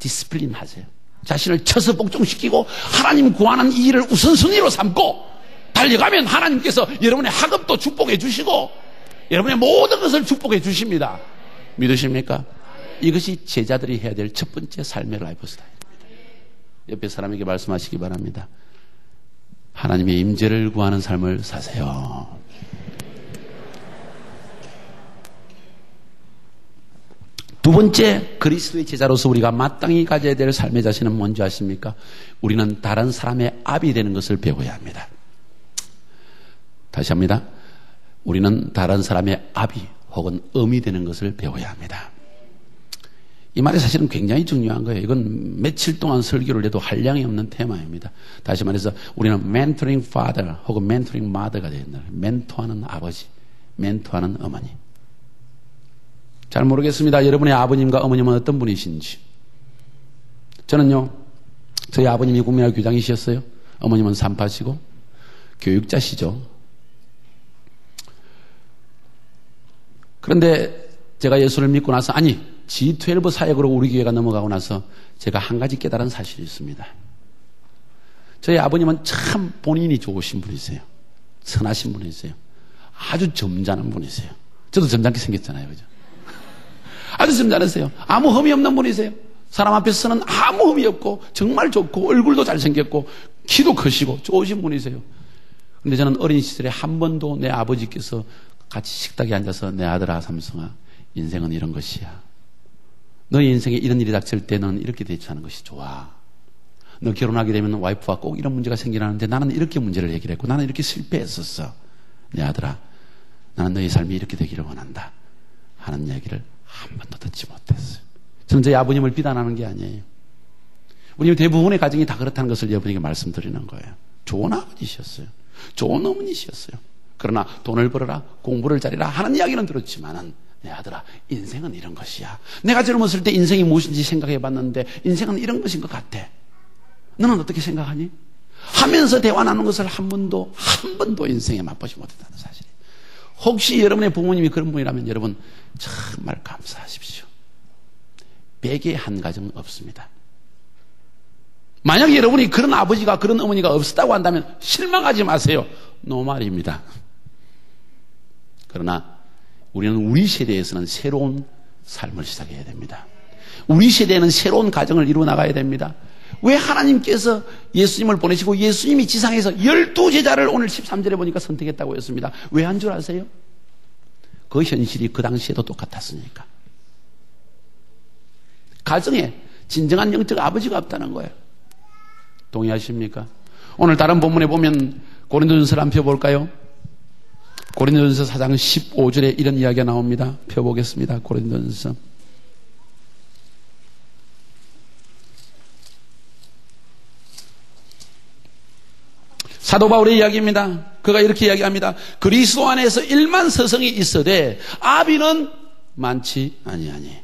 디스플린 하세요. 자신을 쳐서 복종시키고 하나님 구하는 이 일을 우선순위로 삼고 달려가면 하나님께서 여러분의 학업도 축복해 주시고 여러분의 모든 것을 축복해 주십니다. 믿으십니까? 이것이 제자들이 해야 될 첫 번째 삶의 라이프 스타일입니다. 옆에 사람에게 말씀하시기 바랍니다. 하나님의 임재를 구하는 삶을 사세요. 두 번째, 그리스도의 제자로서 우리가 마땅히 가져야 될 삶의 자신은 뭔지 아십니까? 우리는 다른 사람의 압이 되는 것을 배워야 합니다. 다시 합니다. 우리는 다른 사람의 압이 혹은 음이 되는 것을 배워야 합니다. 이 말이 사실은 굉장히 중요한 거예요. 이건 며칠 동안 설교를 해도 한량이 없는 테마입니다. 다시 말해서 우리는 mentoring father 혹은 mentoring mother가 되어야 된다. 멘토하는 아버지, 멘토하는 어머니. 잘 모르겠습니다. 여러분의 아버님과 어머님은 어떤 분이신지. 저는요, 저희 아버님이 국민학교 교장이셨어요. 어머님은 산파시고 교육자시죠. 그런데 제가 예수를 믿고 나서, G12 사역으로 우리 교회가 넘어가고 나서 제가 한 가지 깨달은 사실이 있습니다. 저희 아버님은 참 본인이 좋으신 분이세요. 선하신 분이세요. 아주 점잖은 분이세요. 저도 점잖게 생겼잖아요. 그죠? 아주 점잖으세요. 아무 흠이 없는 분이세요. 사람 앞에서는 아무 흠이 없고 정말 좋고 얼굴도 잘생겼고 키도 크시고 좋으신 분이세요. 그런데 저는 어린 시절에 한 번도 내 아버지께서 같이 식탁에 앉아서 내 아들아 삼성아, 인생은 이런 것이야. 너의 인생에 이런 일이 닥칠 때는 이렇게 대처하는 것이 좋아. 너 결혼하게 되면 와이프와 꼭 이런 문제가 생기라는데 나는 이렇게 문제를 해결했고 나는 이렇게 실패했었어. 내 아들아, 나는 너의 삶이 이렇게 되기를 원한다 하는 이야기를 한 번도 듣지 못했어요. 저는 저희 아버님을 비난하는 게 아니에요. 우리 대부분의 가정이 다 그렇다는 것을 여러분에게 말씀드리는 거예요. 좋은 아버지셨어요. 좋은 어머니셨어요. 그러나 돈을 벌어라, 공부를 잘해라 하는 이야기는 들었지만은 내 아들아, 인생은 이런 것이야. 내가 젊었을 때 인생이 무엇인지 생각해봤는데 인생은 이런 것인 것 같아. 너는 어떻게 생각하니? 하면서 대화 나누는 것을 한 번도 인생에 맛보지 못했다는 사실이. 혹시 여러분의 부모님이 그런 분이라면 여러분 정말 감사하십시오. 100에 한 가정 없습니다. 만약 여러분이 그런 아버지가 그런 어머니가 없었다고 한다면 실망하지 마세요. 노말입니다. 그러나 우리는 우리 세대에서는 새로운 삶을 시작해야 됩니다. 우리 세대에는 새로운 가정을 이루어 나가야 됩니다. 왜 하나님께서 예수님을 보내시고 예수님이 지상에서 12제자를 오늘 13절에 보니까 선택했다고 했습니다. 왜 한 줄 아세요? 그 현실이 그 당시에도 똑같았으니까. 가정에 진정한 영적 아버지가 없다는 거예요. 동의하십니까? 오늘 다른 본문에 보면 고린도전서를 한번 펴볼까요? 고린도전서 4장 15절에 이런 이야기가 나옵니다. 펴보겠습니다. 고린도전서. 사도 바울의 이야기입니다. 그가 이렇게 이야기합니다. 그리스도 안에서 1만 서성이 있어되 아비는 많지 아니하니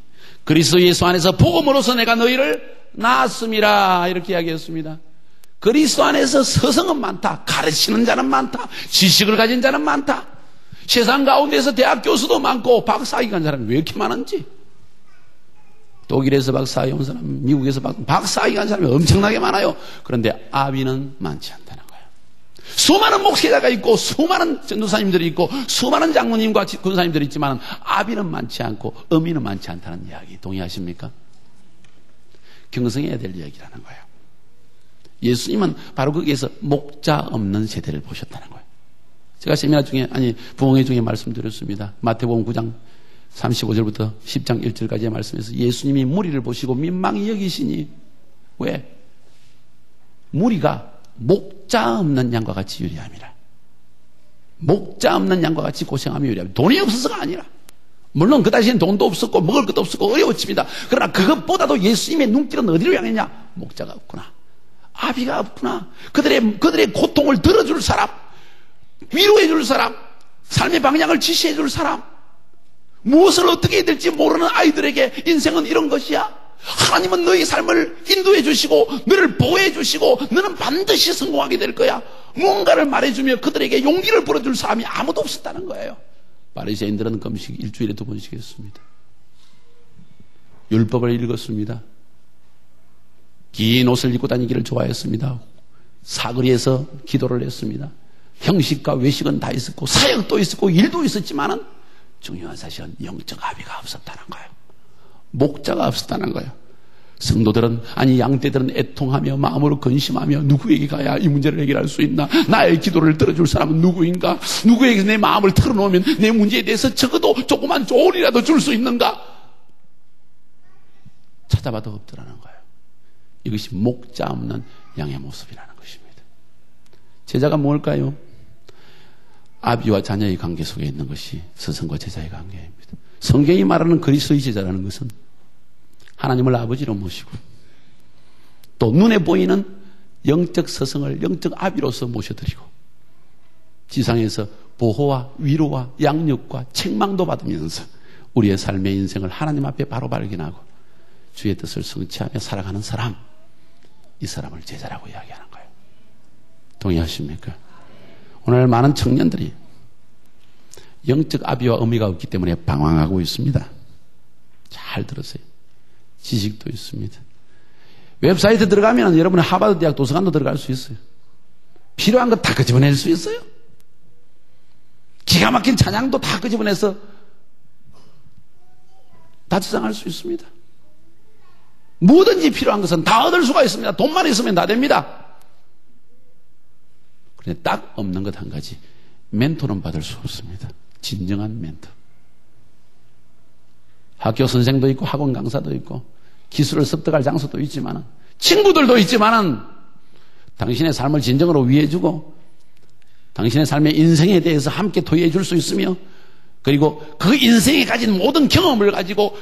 그리스도 예수 안에서 복음으로서 내가 너희를 낳았음이라 이렇게 이야기했습니다. 그리스도 안에서 서성은 많다. 가르치는 자는 많다. 지식을 가진 자는 많다. 세상 가운데서 대학 교수도 많고 박사학위 간 사람이 왜 이렇게 많은지. 독일에서 박사학위 온 사람, 미국에서 박사학위 간 사람이 엄청나게 많아요. 그런데 아비는 많지 않다는 거예요. 수많은 목회자가 있고 수많은 전도사님들이 있고 수많은 장로님과 군사님들이 있지만 아비는 많지 않고 어미는 많지 않다는 이야기 동의하십니까? 경성해야 될 이야기라는 거예요. 예수님은 바로 거기에서 목자 없는 세대를 보셨다는 거예요. 제가 세미나 중에 부흥회 중에 말씀드렸습니다. 마태복음 9장 35절부터 10장 1절까지의 말씀에서 예수님이 무리를 보시고 민망히 여기시니 왜? 무리가 목자 없는 양과 같이 유리함이라. 목자 없는 양과 같이 고생하며 유리함이라. 돈이 없어서가 아니라 물론 그 당시엔 돈도 없었고 먹을 것도 없었고 어려웠습니다. 그러나 그것보다도 예수님의 눈길은 어디로 향했냐? 목자가 없구나. 아비가 없구나. 그들의 고통을 들어줄 사람, 위로해줄 사람, 삶의 방향을 지시해줄 사람, 무엇을 어떻게 해야 될지 모르는 아이들에게 인생은 이런 것이야. 하나님은 너희 삶을 인도해 주시고 너를 보호해 주시고 너는 반드시 성공하게 될 거야. 뭔가를 말해주며 그들에게 용기를 불어줄 사람이 아무도 없었다는 거예요. 바리새인들은 금식 일주일에 2번씩 했습니다. 율법을 읽었습니다. 긴 옷을 입고 다니기를 좋아했습니다. 사거리에서 기도를 했습니다. 형식과 외식은 다 있었고 사역도 있었고 일도 있었지만은 중요한 사실은 영적 아비가 없었다는 거예요. 목자가 없었다는 거예요. 성도들은 양떼들은 애통하며 마음으로 근심하며 누구에게 가야 이 문제를 해결할 수 있나? 나의 기도를 들어줄 사람은 누구인가? 누구에게 내 마음을 털어놓으면 내 문제에 대해서 적어도 조그만 조언이라도 줄 수 있는가? 찾아봐도 없더라는 거예요. 이것이 목자 없는 양의 모습이라는 것입니다. 제자가 뭘까요? 아비와 자녀의 관계 속에 있는 것이 스승과 제자의 관계입니다. 성경이 말하는 그리스도의 제자라는 것은 하나님을 아버지로 모시고 또 눈에 보이는 영적 스승을 영적 아비로서 모셔드리고 지상에서 보호와 위로와 양육과 책망도 받으면서 우리의 삶의 인생을 하나님 앞에 바로 발견하고 주의 뜻을 성취하며 살아가는 사람, 이 사람을 제자라고 이야기하는 거예요. 동의하십니까? 오늘 많은 청년들이 영적 아비와 어미가 없기 때문에 방황하고 있습니다. 잘 들으세요. 지식도 있습니다. 웹사이트 들어가면 여러분의 하버드 대학 도서관도 들어갈 수 있어요. 필요한 거 다 끄집어낼 수 있어요. 기가 막힌 찬양도 다 끄집어내서 다 저장할 수 있습니다. 뭐든지 필요한 것은 다 얻을 수가 있습니다. 돈만 있으면 다 됩니다. 그런데 딱 없는 것 한 가지, 멘토는 받을 수 없습니다. 진정한 멘토. 학교 선생도 있고 학원 강사도 있고 기술을 습득할 장소도 있지만 친구들도 있지만 당신의 삶을 진정으로 위해주고 당신의 삶의 인생에 대해서 함께 토의해 줄 수 있으며 그리고 그 인생에 가진 모든 경험을 가지고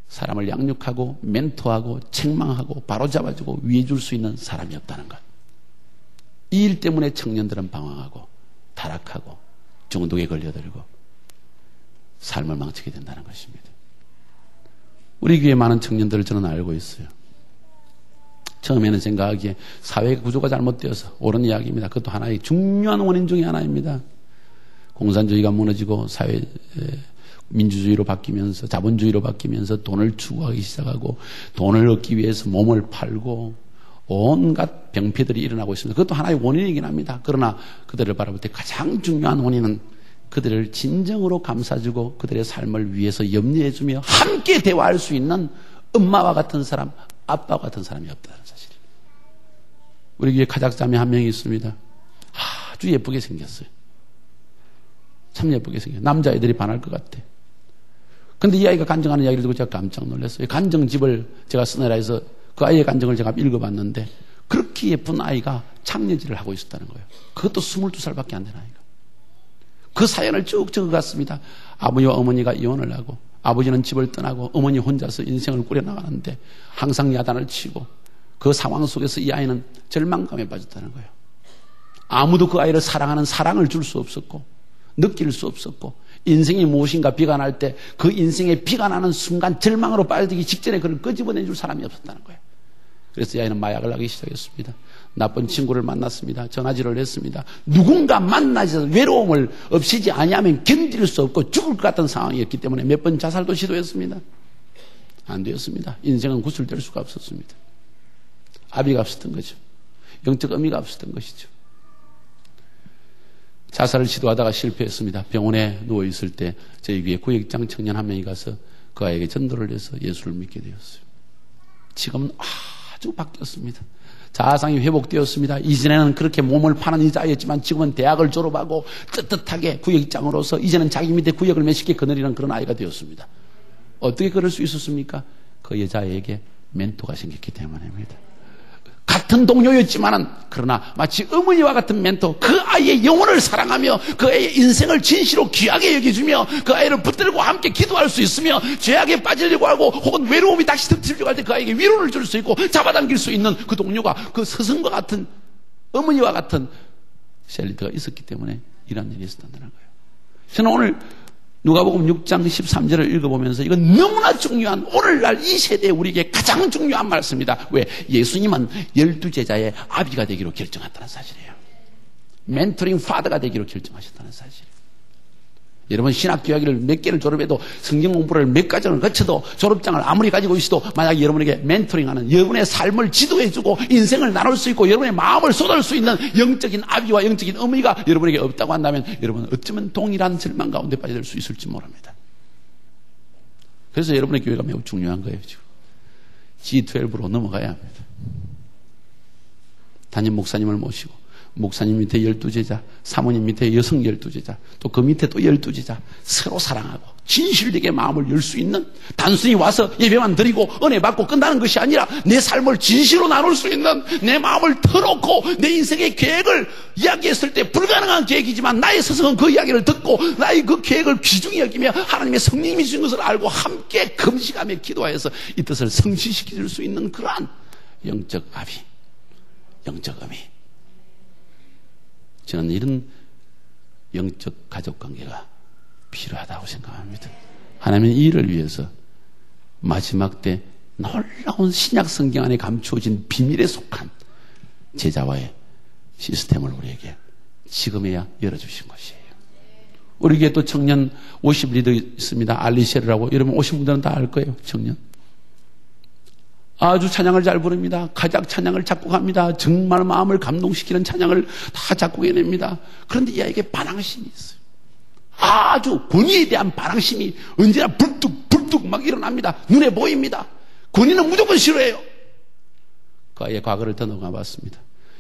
사람을 양육하고 멘토하고 책망하고 바로잡아주고 위해줄 수 있는 사람이 없다는 것. 이 일 때문에 청년들은 방황하고 타락하고 중독에 걸려들고 삶을 망치게 된다는 것입니다. 우리 교회 많은 청년들을 저는 알고 있어요. 처음에는 생각하기에 사회 구조가 잘못되어서 옳은 이야기입니다. 그것도 하나의 중요한 원인 중에 하나입니다. 공산주의가 무너지고 사회 민주주의로 바뀌면서 자본주의로 바뀌면서 돈을 추구하기 시작하고 돈을 얻기 위해서 몸을 팔고 온갖 병폐들이 일어나고 있습니다. 그것도 하나의 원인이긴 합니다. 그러나 그들을 바라볼 때 가장 중요한 원인은 그들을 진정으로 감싸주고 그들의 삶을 위해서 염려해주며 함께 대화할 수 있는 엄마와 같은 사람, 아빠와 같은 사람이 없다는 사실입니다. 우리 교회 가작자매 한 명이 있습니다. 아주 예쁘게 생겼어요. 참 예쁘게 생겼어요. 남자애들이 반할 것 같아. 근데 이 아이가 간증하는 이야기를 듣고 제가 깜짝 놀랐어요. 간증집을 제가 쓰느라 해서 그 아이의 간증을 제가 읽어봤는데 그렇게 예쁜 아이가 창녀질을 하고 있었다는 거예요. 그것도 22살밖에 안 된 아이가. 그 사연을 쭉 적어갔습니다. 아버지와 어머니가 이혼을 하고 아버지는 집을 떠나고 어머니 혼자서 인생을 꾸려나가는데 항상 야단을 치고 그 상황 속에서 이 아이는 절망감에 빠졌다는 거예요. 아무도 그 아이를 사랑하는 사랑을 줄 수 없었고 느낄 수 없었고 인생이 무엇인가 비가 날 때 그 인생에 비가 나는 순간 절망으로 빠져들기 직전에 그를 끄집어내줄 사람이 없었다는 거예요. 그래서 이 아이는 마약을 하기 시작했습니다. 나쁜 친구를 만났습니다. 전화질을 했습니다. 누군가 만나서 외로움을 없이지 아니하면 견딜 수 없고 죽을 것 같은 상황이었기 때문에 몇 번 자살도 시도했습니다. 안 되었습니다. 인생은 구슬될 수가 없었습니다. 아비가 없었던 거죠. 영적 의미가 없었던 것이죠. 자살을 시도하다가 실패했습니다. 병원에 누워있을 때 저희 교회 구역장 청년 한 명이 가서 그 아이에게 전도를 해서 예수를 믿게 되었어요. 지금은 아주 바뀌었습니다. 자아상이 회복되었습니다. 이전에는 그렇게 몸을 파는 여자였지만 지금은 대학을 졸업하고 떳떳하게 구역장으로서 이제는 자기 밑에 구역을 몇십 개 거느리는 그런 아이가 되었습니다. 어떻게 그럴 수 있었습니까? 그 여자에게 멘토가 생겼기 때문입니다. 같은 동료였지만은 그러나 마치 어머니와 같은 멘토, 그 아이의 영혼을 사랑하며 그 아이의 인생을 진실로 귀하게 여겨주며 그 아이를 붙들고 함께 기도할 수 있으며 죄악에 빠지려고 하고 혹은 외로움이 다시 덮치려고 할 때 그 아이에게 위로를 줄 수 있고 잡아당길 수 있는 그 동료가 그 스승과 같은 어머니와 같은 셀리드가 있었기 때문에 이런 일이 있었다는 거예요. 저는 오늘 누가복음 6장 13절을 읽어보면서 이건 너무나 중요한 오늘날 이 세대에 우리에게 가장 중요한 말씀입니다. 왜? 예수님은 12제자의 아비가 되기로 결정했다는 사실이에요. 멘토링 파더가 되기로 결정하셨다는 사실. 여러분 신학교 이야기를 몇 개를 졸업해도 성경 공부를 몇 가정을 거쳐도 졸업장을 아무리 가지고 있어도 만약 여러분에게 멘토링하는 여러분의 삶을 지도해주고 인생을 나눌 수 있고 여러분의 마음을 쏟을 수 있는 영적인 아비와 영적인 어머니가 여러분에게 없다고 한다면 여러분은 어쩌면 동일한 절망 가운데 빠져들 수 있을지 모릅니다. 그래서 여러분의 교회가 매우 중요한 거예요. 지금 G12로 넘어가야 합니다. 담임 목사님을 모시고 목사님 밑에 12제자, 사모님 밑에 여성 12제자, 또 그 밑에 또 12제자, 서로 사랑하고 진실되게 마음을 열 수 있는, 단순히 와서 예배만 드리고 은혜 받고 끝나는 것이 아니라 내 삶을 진실로 나눌 수 있는, 내 마음을 터놓고 내 인생의 계획을 이야기했을 때 불가능한 계획이지만 나의 스승은 그 이야기를 듣고 나의 그 계획을 귀중히 여기며 하나님의 성령님이 주신 것을 알고 함께 금식하며 기도하여서 이 뜻을 성취시킬 수 있는 그러한 영적 아비, 영적 어미. 저는 이런 영적 가족관계가 필요하다고 생각합니다. 하나님은 이 일을 위해서 마지막 때 놀라운 신약 성경 안에 감추어진 비밀에 속한 제자와의 시스템을 우리에게 지금에야 열어주신 것이에요. 우리 교회 또 청년 50 리더 있습니다. 알리셰르라고. 여러분 오신 분들은 다 알 거예요. 청년. 아주 찬양을 잘 부릅니다. 가작 찬양을 작곡합니다. 정말 마음을 감동시키는 찬양을 다 작곡해냅니다. 그런데 이 아이에게 반항심이 있어요. 아주 권위에 대한 반항심이 언제나 불뚝 막 일어납니다. 눈에 보입니다. 권위는 무조건 싫어해요. 그 아이의 과거를 더 넘어가 봤습니다.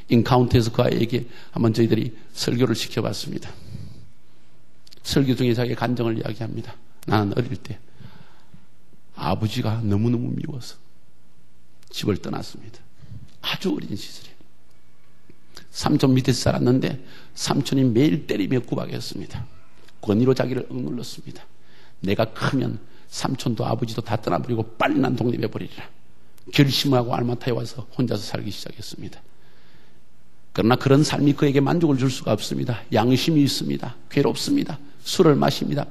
인카운트에서 그 아이에게 한번 저희들이 설교를 시켜봤습니다. 설교 중에 자기의 간정을 이야기합니다. 나는 어릴 때 아버지가 너무너무 미워서 집을 떠났습니다. 아주 어린 시절에 삼촌 밑에서 살았는데 삼촌이 매일 때리며 구박했습니다. 권위로 자기를 억눌렀습니다. 내가 크면 삼촌도 아버지도 다 떠나버리고 빨리 난 독립해버리리라 결심하고 알마타에 와서 혼자서 살기 시작했습니다. 그러나 그런 삶이 그에게 만족을 줄 수가 없습니다. 양심이 있습니다. 괴롭습니다. 술을 마십니다.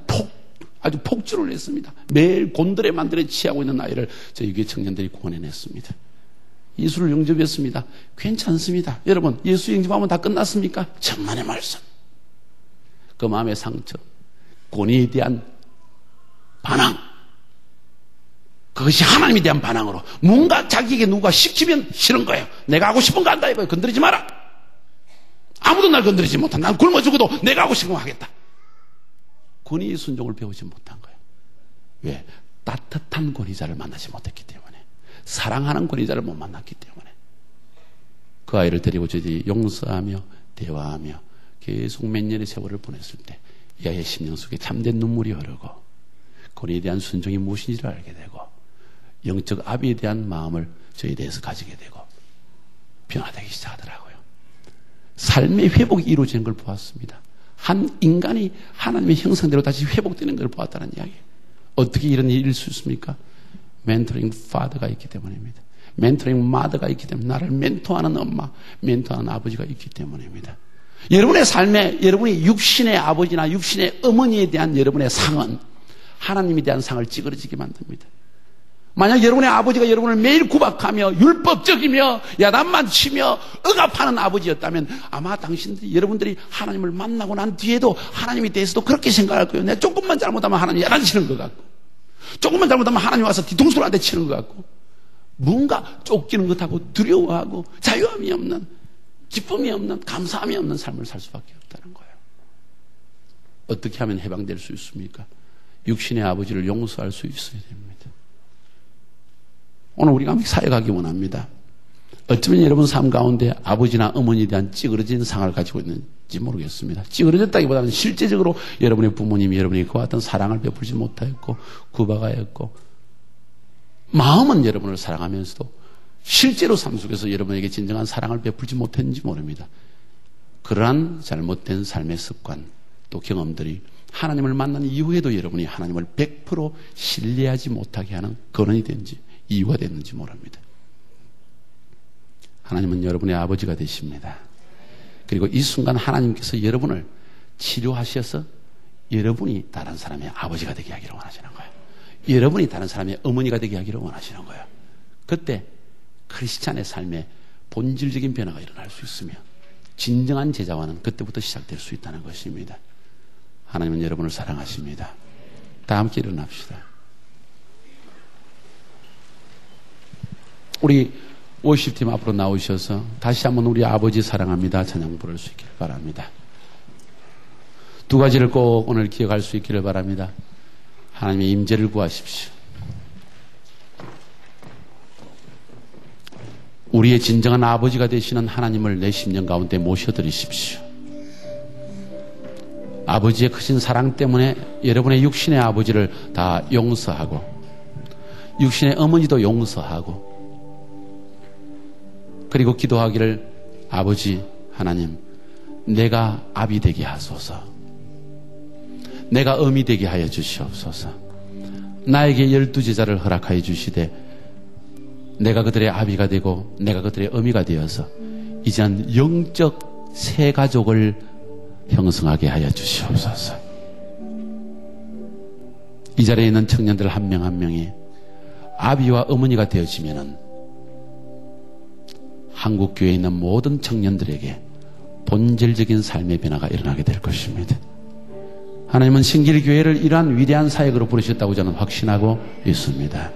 아주 폭주를 했습니다. 매일 곤드레 만드레 취하고 있는 아이를 저희 교회 청년들이 구원해냈습니다. 예수를 영접했습니다. 괜찮습니다. 여러분 예수 영접하면 다 끝났습니까? 천만의 말씀. 그 마음의 상처, 권위에 대한 반항, 그것이 하나님에 대한 반항으로 뭔가 자기에게 누가 시키면 싫은 거예요. 내가 하고 싶은 거 한다 이거예요. 건드리지 마라. 아무도 날 건드리지 못한. 난 굶어 죽어도 내가 하고 싶은 거 하겠다. 권위의 순종을 배우지 못한 거예요. 왜? 따뜻한 권위자를 만나지 못했기 때문에. 사랑하는 권위자를 못 만났기 때문에. 그 아이를 데리고 저들이 용서하며 대화하며 계속 몇 년의 세월을 보냈을 때 이 아이의 심령 속에 참된 눈물이 흐르고 그에 대한 순종이 무엇인지를 알게 되고 영적 아비에 대한 마음을 저에 대해서 가지게 되고 변화되기 시작하더라고요. 삶의 회복이 이루어지는 걸 보았습니다. 한 인간이 하나님의 형상대로 다시 회복되는 걸 보았다는 이야기예요. 어떻게 이런 일이 있을 수 있습니까? 멘토링 파더가 있기 때문입니다. 멘토링 마더가 있기 때문에 나를 멘토하는 엄마, 멘토하는 아버지가 있기 때문입니다. 여러분의 삶에 여러분이 육신의 아버지나 육신의 어머니에 대한 여러분의 상은 하나님에 대한 상을 찌그러지게 만듭니다. 만약 여러분의 아버지가 여러분을 매일 구박하며 율법적이며 야단만 치며 억압하는 아버지였다면 아마 당신들이 여러분들이 하나님을 만나고 난 뒤에도 하나님에 대해서도 그렇게 생각할 거예요. 내가 조금만 잘못하면 하나님 야단치는 것 같고 조금만 잘못하면 하나님 와서 뒤통수한테 치는 것 같고 뭔가 쫓기는 것하고 두려워하고 자유함이 없는 기쁨이 없는 감사함이 없는 삶을 살 수밖에 없다는 거예요. 어떻게 하면 해방될 수 있습니까? 육신의 아버지를 용서할 수 있어야 됩니다. 오늘 우리가 함께 사역하기 원합니다. 어쩌면 여러분 삶 가운데 아버지나 어머니에 대한 찌그러진 상을 가지고 있는지 모르겠습니다. 찌그러졌다기보다는 실제적으로 여러분의 부모님이 여러분이 그와 같은 사랑을 베풀지 못하였고 구박하였고 마음은 여러분을 사랑하면서도 실제로 삶 속에서 여러분에게 진정한 사랑을 베풀지 못했는지 모릅니다. 그러한 잘못된 삶의 습관 또 경험들이 하나님을 만난 이후에도 여러분이 하나님을 100% 신뢰하지 못하게 하는 근원이 된지 이유가 됐는지 모릅니다. 하나님은 여러분의 아버지가 되십니다. 그리고 이 순간 하나님께서 여러분을 치료하셔서 여러분이 다른 사람의 아버지가 되게 하기를 원하시는 거예요. 여러분이 다른 사람의 어머니가 되게 하기를 원하시는 거예요. 그때 크리스찬의 삶에 본질적인 변화가 일어날 수 있으며 진정한 제자화는 그때부터 시작될 수 있다는 것입니다. 하나님은 여러분을 사랑하십니다. 다 함께 일어납시다. 우리 워십팀 앞으로 나오셔서 다시 한번 우리 아버지 사랑합니다 찬양 부를 수 있기를 바랍니다. 두 가지를 꼭 오늘 기억할 수 있기를 바랍니다. 하나님의 임재를 구하십시오. 우리의 진정한 아버지가 되시는 하나님을 내 심령 가운데 모셔드리십시오. 아버지의 크신 사랑 때문에 여러분의 육신의 아버지를 다 용서하고 육신의 어머니도 용서하고 그리고 기도하기를 아버지 하나님 내가 아비 되게 하소서 내가 어미 되게 하여 주시옵소서 나에게 12제자를 허락하여 주시되 내가 그들의 아비가 되고 내가 그들의 어미가 되어서 이제는 영적 새 가족을 형성하게 하여 주시옵소서. 이 자리에 있는 청년들 한 명 한 명이 아비와 어머니가 되어지면은 한국교회에 있는 모든 청년들에게 본질적인 삶의 변화가 일어나게 될 것입니다. 하나님은 신길교회를 이러한 위대한 사역으로 부르셨다고 저는 확신하고 있습니다.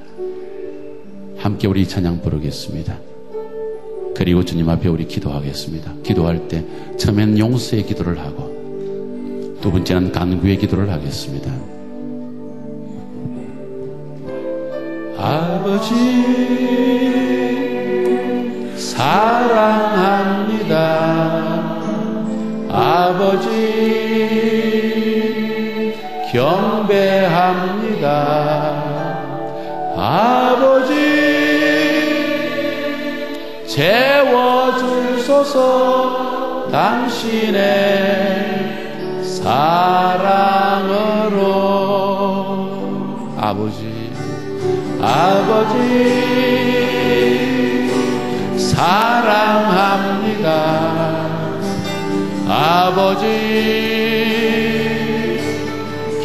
함께 우리 찬양 부르겠습니다. 그리고 주님 앞에 우리 기도하겠습니다. 기도할 때 처음엔 용서의 기도를 하고 두 번째는 간구의 기도를 하겠습니다. 아버지 사랑합니다. 아버지 경배합니다. 아버지 채워주소서 당신의 사랑으로. 아버지 사랑합니다. 아버지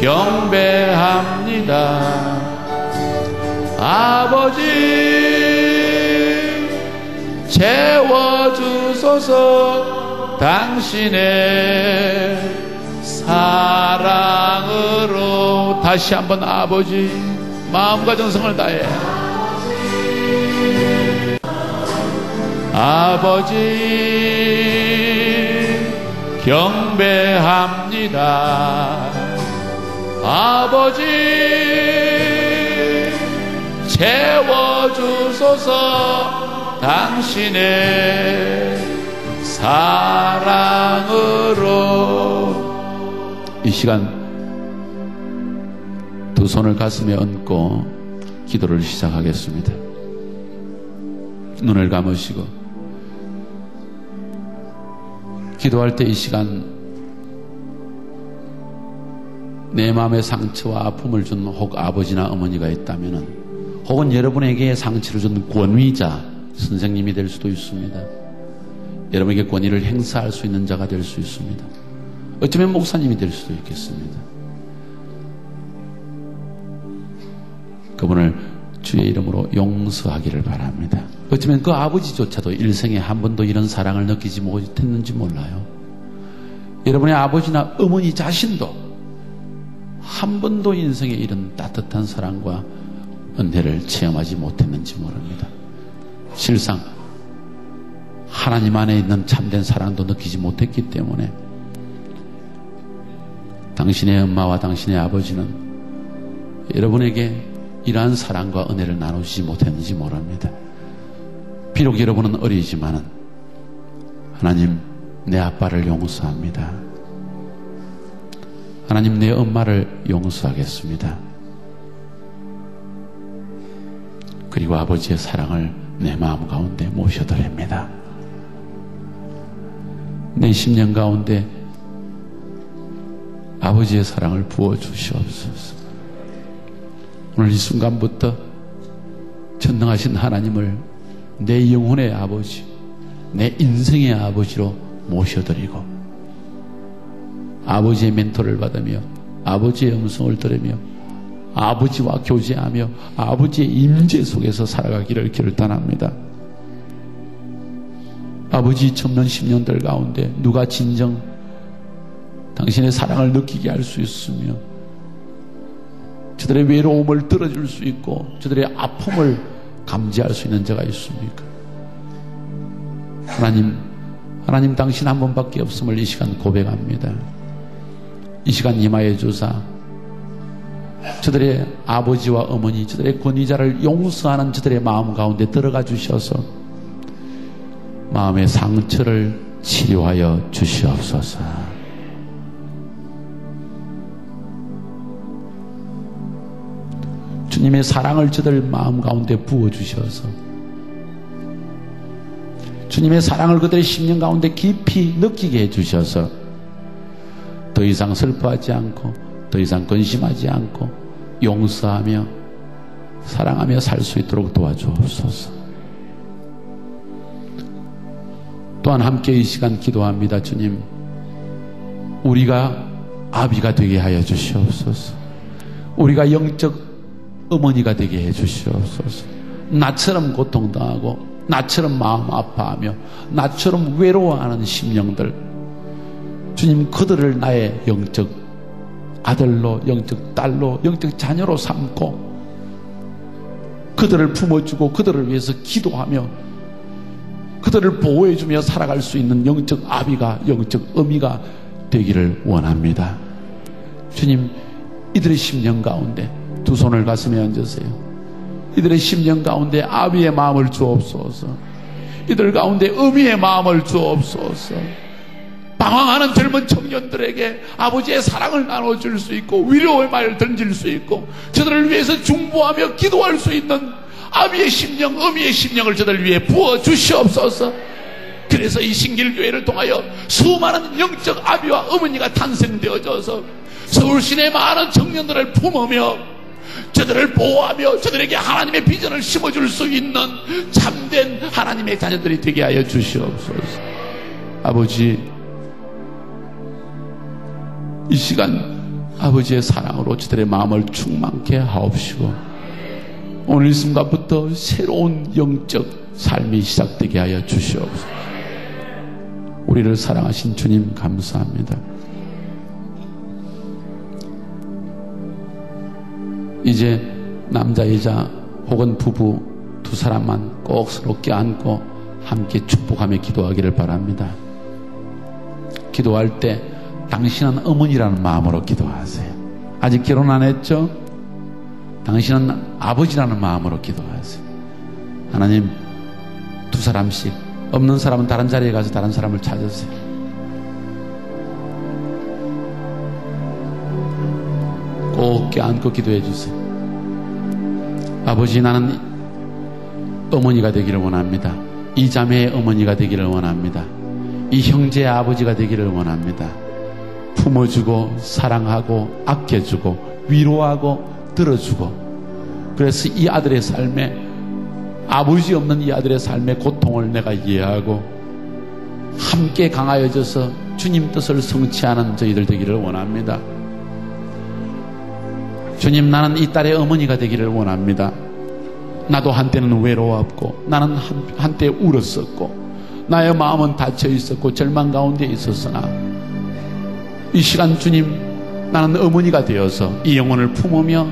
경배합니다. 아버지 채워주소서 당신의 사랑으로. 다시 한번 아버지 마음과 정성을 다해. 아버지 경배합니다. 아버지 채워주소서 당신의 사랑으로. 이 시간 두 손을 가슴에 얹고 기도를 시작하겠습니다. 눈을 감으시고 기도할 때 이 시간 내 마음의 상처와 아픔을 준 혹 아버지나 어머니가 있다면, 혹은 여러분에게 상처를 준 권위자, 선생님이 될 수도 있습니다. 여러분에게 권위를 행사할 수 있는 자가 될 수 있습니다. 어쩌면 목사님이 될 수도 있겠습니다. 그분을 주의 이름으로 용서하기를 바랍니다. 어쩌면 그 아버지조차도 일생에 한 번도 이런 사랑을 느끼지 못했는지 몰라요. 여러분의 아버지나 어머니 자신도 한 번도 인생에 이런 따뜻한 사랑과 은혜를 체험하지 못했는지 모릅니다. 실상 하나님 안에 있는 참된 사랑도 느끼지 못했기 때문에 당신의 엄마와 당신의 아버지는 여러분에게 이러한 사랑과 은혜를 나누지 못했는지 모릅니다. 비록 여러분은 어리지만은 하나님, 내 아빠를 용서합니다. 하나님, 내 엄마를 용서하겠습니다. 그리고 아버지의 사랑을 내 마음 가운데 모셔드립니다. 내 심령 가운데 아버지의 사랑을 부어주시옵소서. 오늘 이 순간부터 전능하신 하나님을 내 영혼의 아버지, 내 인생의 아버지로 모셔드리고 아버지의 멘토를 받으며 아버지의 음성을 들으며 아버지와 교제하며 아버지의 임재 속에서 살아가기를 결단합니다. 아버지 청년 10년들 가운데 누가 진정 당신의 사랑을 느끼게 할 수 있으며 저들의 외로움을 들어줄 수 있고 저들의 아픔을 감지할 수 있는 자가 있습니까? 하나님 당신 한 분밖에 없음을 이 시간 고백합니다. 이 시간 임하여 주사 저들의 아버지와 어머니, 저들의 권위자를 용서하는 저들의 마음 가운데 들어가 주셔서 마음의 상처를 치료하여 주시옵소서. 주님의 사랑을 저들 마음 가운데 부어주셔서 주님의 사랑을 그들의 심령 가운데 깊이 느끼게 해주셔서 더 이상 슬퍼하지 않고 더 이상 근심하지 않고 용서하며 사랑하며 살 수 있도록 도와주옵소서. 또한 함께 이 시간 기도합니다. 주님, 우리가 아비가 되게 하여 주시옵소서. 우리가 영적 어머니가 되게 해 주시옵소서. 나처럼 고통당하고 나처럼 마음 아파하며 나처럼 외로워하는 심령들, 주님, 그들을 나의 영적 아들로, 영적 딸로, 영적 자녀로 삼고 그들을 품어주고 그들을 위해서 기도하며 그들을 보호해주며 살아갈 수 있는 영적 아비가, 영적 어미가 되기를 원합니다. 주님, 이들의 심령 가운데 두 손을 가슴에 얹으세요. 이들의 심령 가운데 아비의 마음을 주옵소서. 이들 가운데 어미의 마음을 주옵소서. 방황하는 젊은 청년들에게 아버지의 사랑을 나눠줄 수 있고 위로의 말을 던질 수 있고 저들을 위해서 중보하며 기도할 수 있는 아비의 심령, 어미의 심령을 저들 위해 부어주시옵소서. 그래서 이 신길교회를 통하여 수많은 영적 아비와 어머니가 탄생되어져서 서울시내 많은 청년들을 품으며 저들을 보호하며 저들에게 하나님의 비전을 심어줄 수 있는 참된 하나님의 자녀들이 되게 하여 주시옵소서. 아버지, 이 시간 아버지의 사랑으로 저들의 마음을 충만케 하옵시고 오늘 이 순간부터 새로운 영적 삶이 시작되게 하여 주시옵소서. 우리를 사랑하신 주님 감사합니다. 이제 남자 여자 혹은 부부 두 사람만 꼭 서로 껴안고 함께 축복하며 기도하기를 바랍니다. 기도할 때 당신은 어머니라는 마음으로 기도하세요. 아직 결혼 안 했죠? 당신은 아버지라는 마음으로 기도하세요. 하나님, 두 사람씩, 없는 사람은 다른 자리에 가서 다른 사람을 찾으세요. 꼭 껴안고 기도해 주세요. 아버지, 나는 어머니가 되기를 원합니다. 이 자매의 어머니가 되기를 원합니다. 이 형제의 아버지가 되기를 원합니다. 품어주고 사랑하고 아껴주고 위로하고 들어주고, 그래서 이 아들의 삶에, 아버지 없는 이 아들의 삶의 고통을 내가 이해하고 함께 강하여져서 주님 뜻을 성취하는 저희들 되기를 원합니다. 주님, 나는 이 딸의 어머니가 되기를 원합니다. 나도 한때는 외로웠고, 나는 한때 울었었고, 나의 마음은 닫혀 있었고 절망 가운데 있었으나 이 시간 주님, 나는 어머니가 되어서 이 영혼을 품으며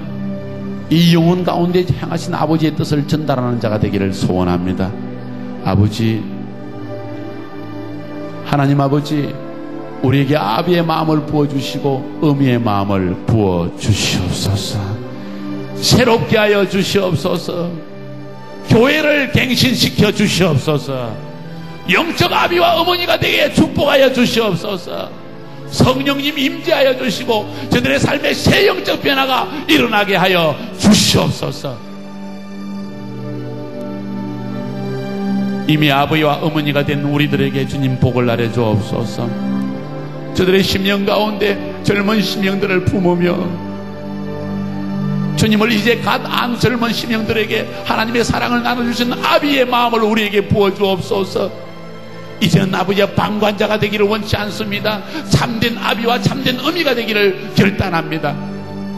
이 영혼 가운데 향하신 아버지의 뜻을 전달하는 자가 되기를 소원합니다. 아버지, 하나님 아버지, 우리에게 아비의 마음을 부어주시고 어미의 마음을 부어주시옵소서. 새롭게 하여 주시옵소서. 교회를 갱신시켜 주시옵소서. 영적 아비와 어머니가 되게 축복하여 주시옵소서. 성령님 임재하여 주시고 저들의 삶에 새 영적 변화가 일어나게 하여 주시옵소서. 이미 아버지와 어머니가 된 우리들에게 주님 복을 나려 주옵소서. 저들의 심령 가운데 젊은 심령들을 품으며 주님을 이제 갓 안 젊은 심령들에게 하나님의 사랑을 나눠주신 아비의 마음을 우리에게 부어주옵소서. 이제는 아버지의 방관자가 되기를 원치 않습니다. 참된 아비와 참된 어미가 되기를 결단합니다.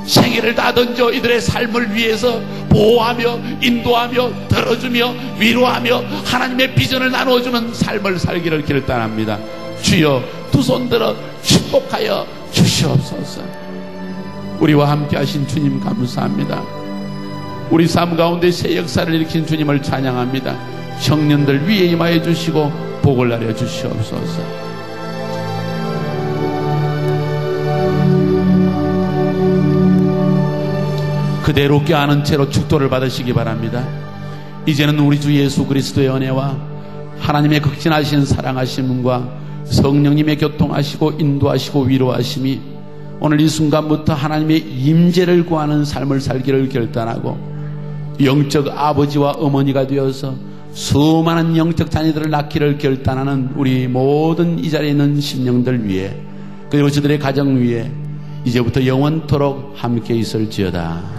생애를 다 던져 이들의 삶을 위해서 보호하며 인도하며 들어주며 위로하며 하나님의 비전을 나누어주는 삶을 살기를 결단합니다. 주여, 두 손 들어 축복하여 주시옵소서. 우리와 함께 하신 주님 감사합니다. 우리 삶 가운데 새 역사를 일으킨 주님을 찬양합니다. 청년들 위에 임하여 주시고 복을 나려 주시옵소서. 그대로 껴안은 채로 축도를 받으시기 바랍니다. 이제는 우리 주 예수 그리스도의 은혜와 하나님의 극진하신 사랑하심과 성령님의 교통하시고 인도하시고 위로하심이 오늘 이 순간부터 하나님의 임재를 구하는 삶을 살기를 결단하고 영적 아버지와 어머니가 되어서 수많은 영적 자녀들을 낳기를 결단하는 우리 모든 이 자리에 있는 심령들 위에, 그리고 저들의 가정 위에 이제부터 영원토록 함께 있을지어다.